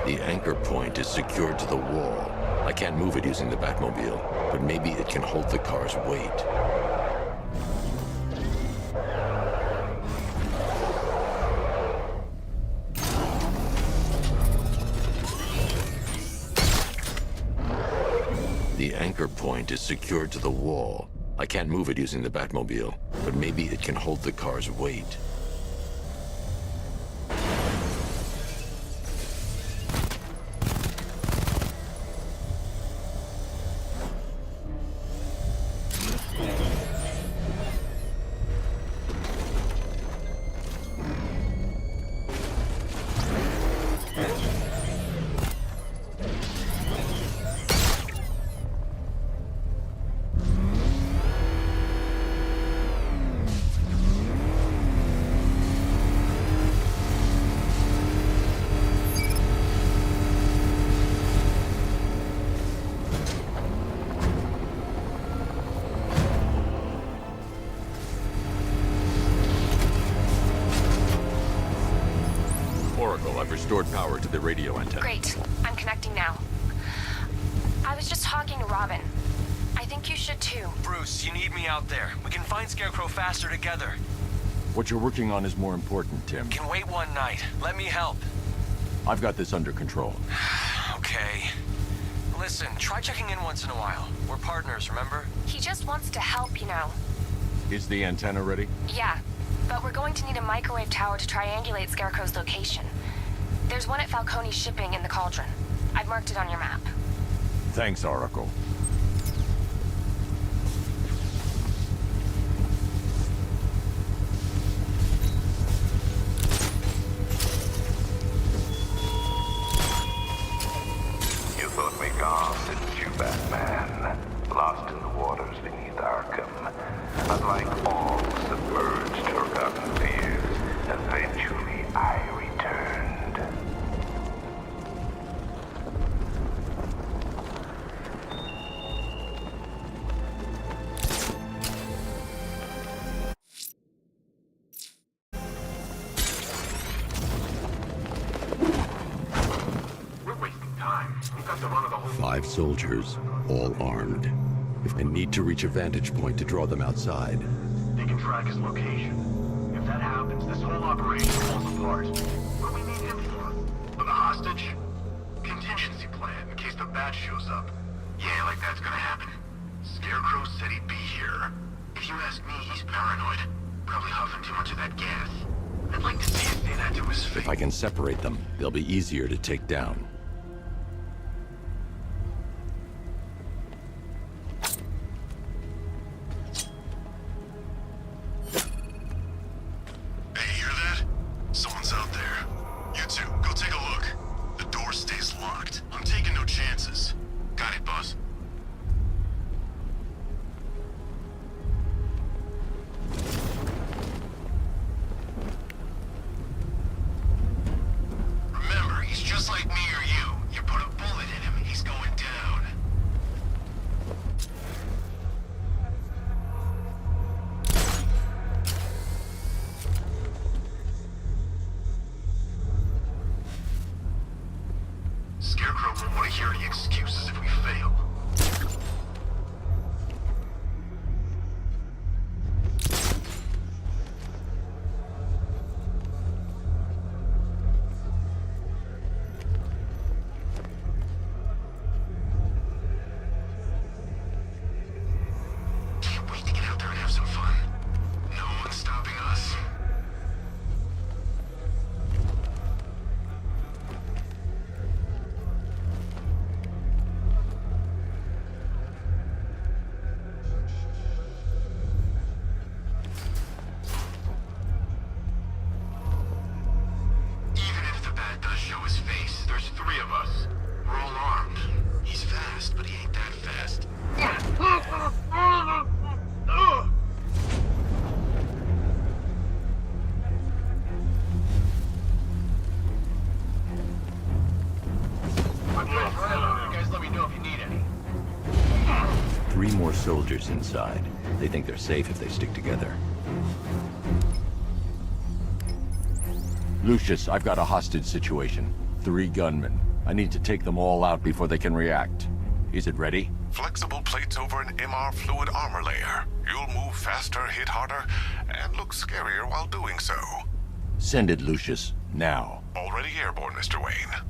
The anchor point is secured to the wall. I can't move it using the Batmobile, but maybe it can hold the car's weight. The anchor point is secured to the wall. I can't move it using the Batmobile, but maybe it can hold the car's weight. I've restored power to the radio antenna. Great. I'm connecting now. I was just talking to Robin. I think you should too. Bruce, you need me out there. We can find Scarecrow faster together. What you're working on is more important, Tim. Can wait one night. Let me help. I've got this under control. Okay. Listen, try checking in once in a while. We're partners, remember? He just wants to help, you know. Is the antenna ready? Yeah, but we're going to need a microwave tower to triangulate Scarecrow's location. There's one at Falcone's shipping in the Cauldron. I've marked it on your map. Thanks, Oracle. You thought me gone, didn't you, Batman? Lost in the waters beneath Arkham. But like all submerged, forgotten fears, eventually I returned. Five soldiers, all armed. If I need to reach a vantage point to draw them outside. They can track his location. If that happens, this whole operation falls apart. What do we need him for? For the hostage? Contingency plan in case the bat shows up. Yeah, like that's gonna happen. Scarecrow said he'd be here. If you ask me, he's paranoid. Probably huffing too much of that gas. I'd like to see him say that to his face. If I can separate them, they'll be easier to take down. Scarecrow won't want to hear any excuses if we fail. Can't wait to get out there and have some fun. No one's stopping us. Three more soldiers inside. They think they're safe if they stick together. Lucius, I've got a hostage situation. 3 gunmen. I need to take them all out before they can react. Is it ready? Flexible plates over an MR fluid armor layer. You'll move faster, hit harder, and look scarier while doing so. Send it, Lucius. Now. Already airborne, Mr. Wayne.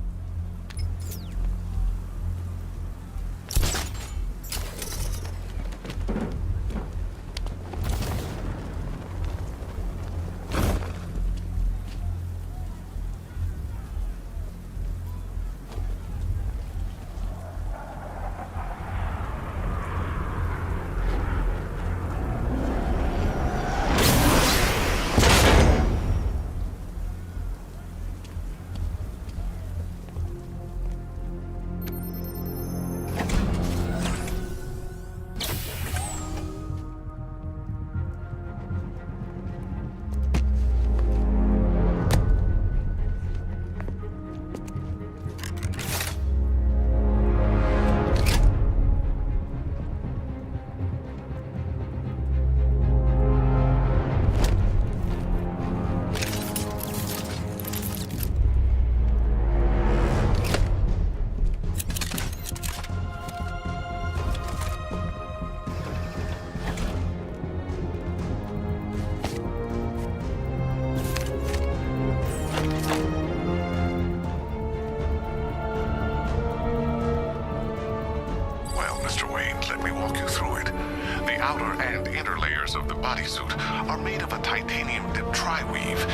Of the bodysuit are made of a titanium dip tri-weave.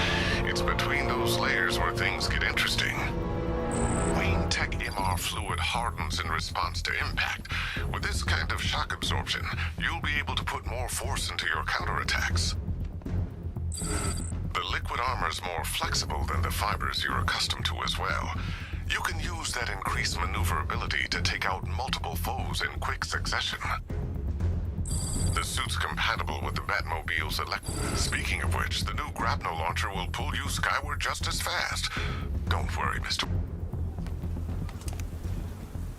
It's between those layers where things get interesting. Wayne Tech MR fluid hardens in response to impact. With this kind of shock absorption, you'll be able to put more force into your counterattacks. The liquid armor's more flexible than the fibers you're accustomed to as well. You can use that increased maneuverability to take out multiple foes in quick succession. The suit's compatible with the Batmobile's Speaking of which, the new grapnel launcher will pull you skyward just as fast. Don't worry, Mr.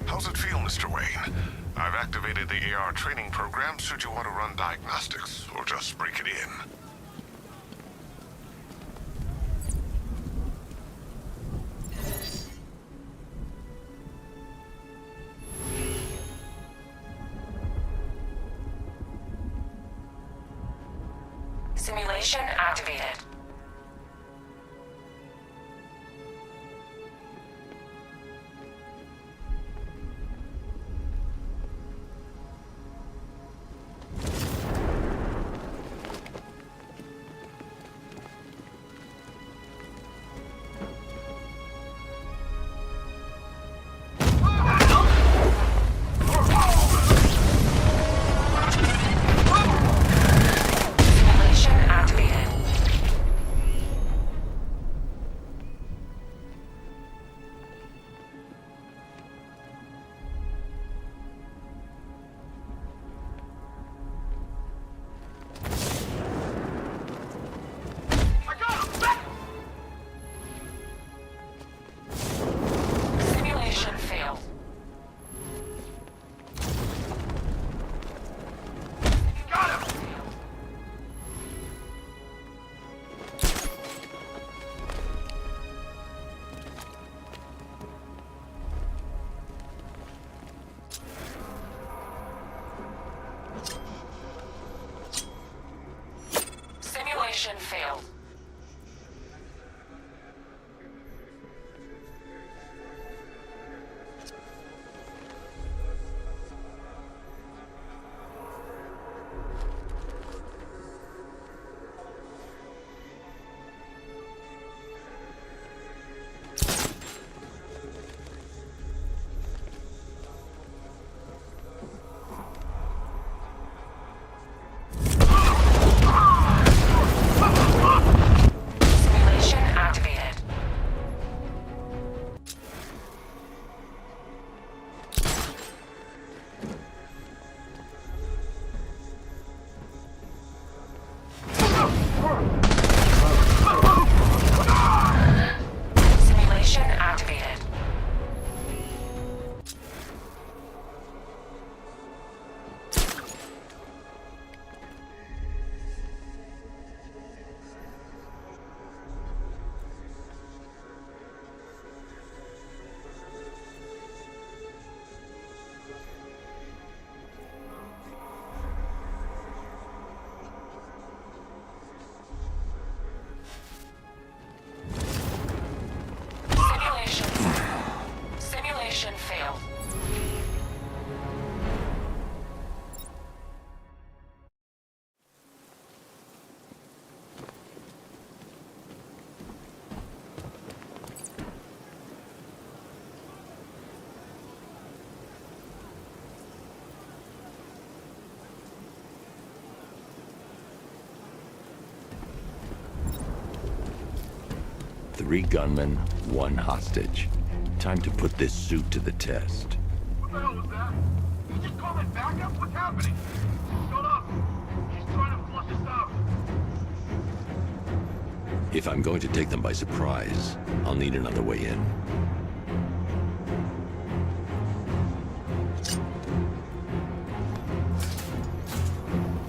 How's it feel, Mr. Wayne? I've activated the AR training program should you want to run diagnostics, or just break it in. Simulation activated. Simulation failed. 3 gunmen, 1 hostage. Time to put this suit to the test. What the hell was that? Did you just call it backup? What's happening? Shut up! She's trying to flush us out. If I'm going to take them by surprise, I'll need another way in.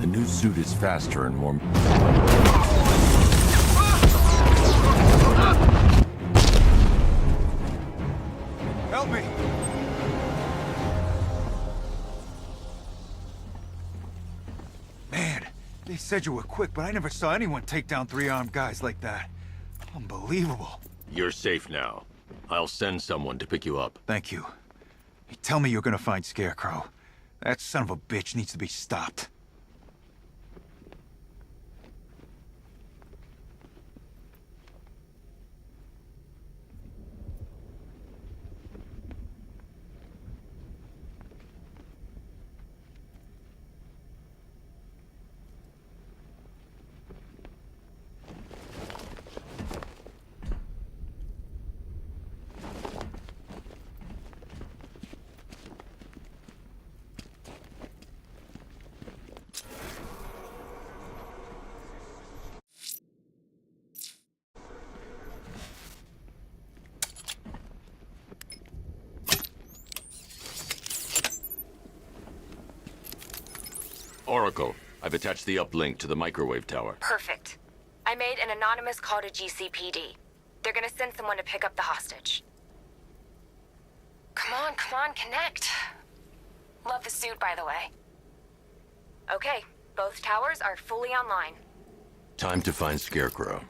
The new suit is faster and more... Help me! Man, they said you were quick, but I never saw anyone take down 3 armed guys like that. Unbelievable. You're safe now. I'll send someone to pick you up. Thank you. Hey, tell me you're gonna find Scarecrow. That son of a bitch needs to be stopped. Oracle, I've attached the uplink to the microwave tower. Perfect. I made an anonymous call to GCPD. They're gonna send someone to pick up the hostage. Come on, connect. Love the suit, by the way. Okay, both towers are fully online. Time to find Scarecrow.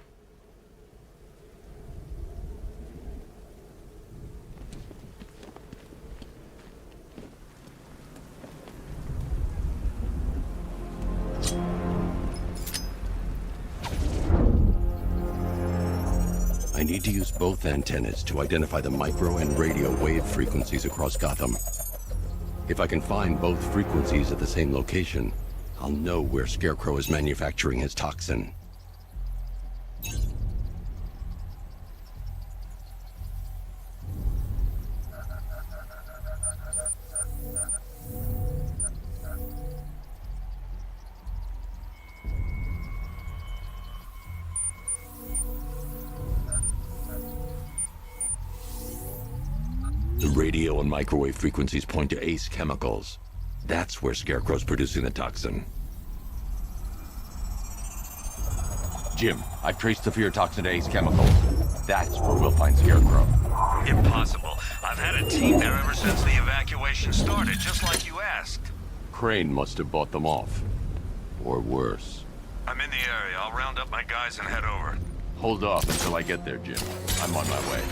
I need to use both antennas to identify the micro and radio wave frequencies across Gotham. If I can find both frequencies at the same location, I'll know where Scarecrow is manufacturing his toxin. The radio and microwave frequencies point to Ace Chemicals. That's where Scarecrow's producing the toxin. Jim, I've traced the fear toxin to Ace Chemicals. That's where we'll find Scarecrow. Impossible. I've had a team there ever since the evacuation started, just like you asked. Crane must have bought them off. Or worse. I'm in the area. I'll round up my guys and head over. Hold off until I get there, Jim. I'm on my way.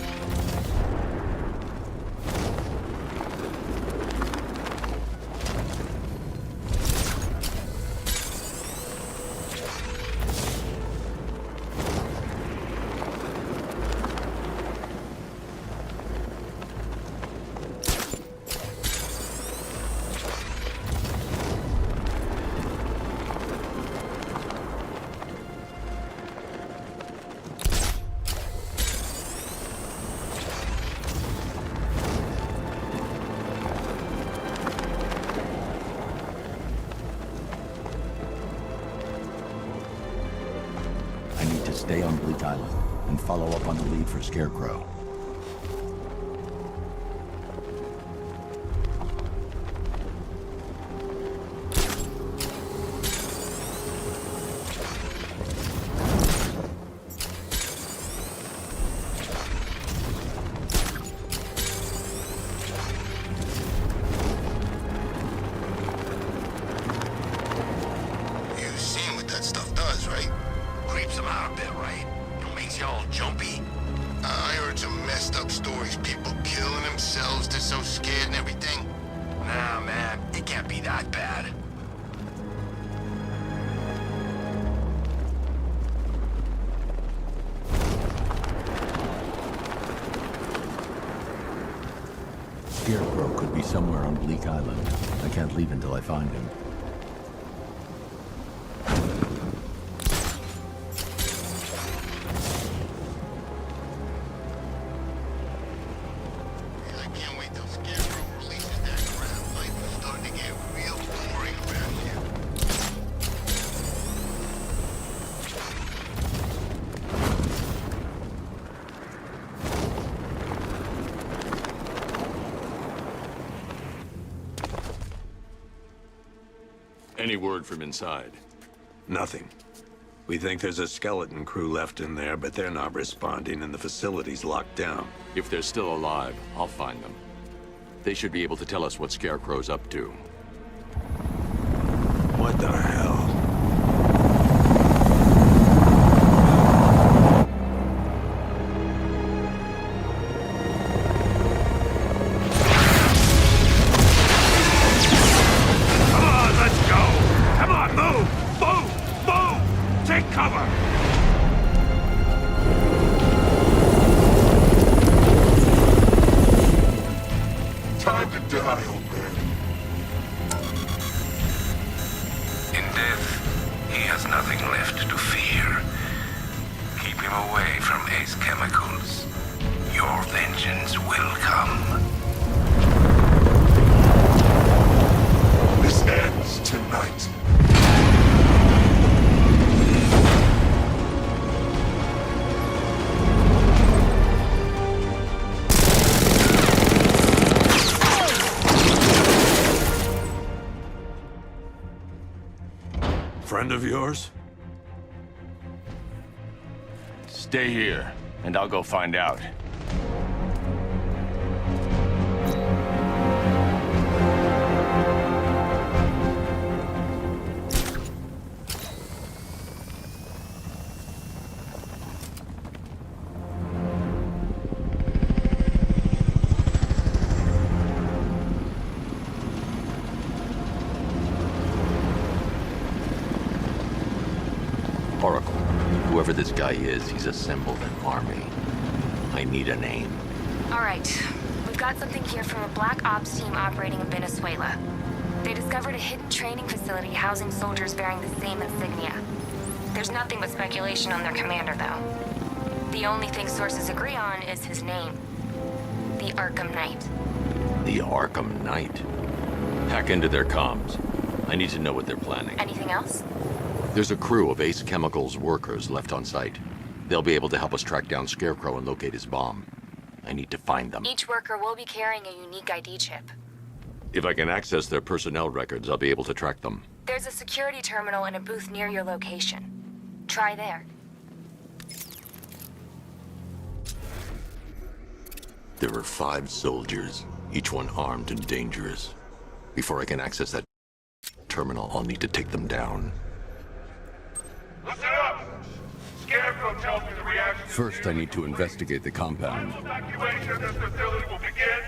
Stay on Bleak Island and follow up on the lead for Scarecrow. You've seen what that stuff does, right? Creeps them out a bit, right? It makes you all jumpy. I heard some messed up stories. People killing themselves, they're so scared and everything. Nah, man, it can't be that bad. Scarecrow could be somewhere on Bleak Island. I can't leave until I find him. Any word from inside? Nothing. We think there's a skeleton crew left in there, but they're not responding and the facility's locked down. If they're still alive, I'll find them. They should be able to tell us what Scarecrow's up to. What the hell? Come on, let's go! Come on, move! Move! Move! Take cover! Time to die, old man. In death, he has nothing left to fear. Keep him away from Ace Chemicals. Your vengeance will come. This ends tonight. Friend of yours? Stay here, and I'll go find out. Oracle, whoever this guy is, he's assembled an army. I need a name. All right. We've got something here from a Black Ops team operating in Venezuela. They discovered a hidden training facility housing soldiers bearing the same insignia. There's nothing but speculation on their commander, though. The only thing sources agree on is his name. The Arkham Knight. The Arkham Knight? Hack into their comms. I need to know what they're planning. Anything else? There's a crew of Ace Chemicals workers left on site. They'll be able to help us track down Scarecrow and locate his bomb. I need to find them. Each worker will be carrying a unique ID chip. If I can access their personnel records, I'll be able to track them. There's a security terminal in a booth near your location. Try there. There are 5 soldiers, each one armed and dangerous. Before I can access that terminal, I'll need to take them down. Listen up! Scarecrow tells me the reaction... First, I need to investigate the compound. Evacuation of this facility will begin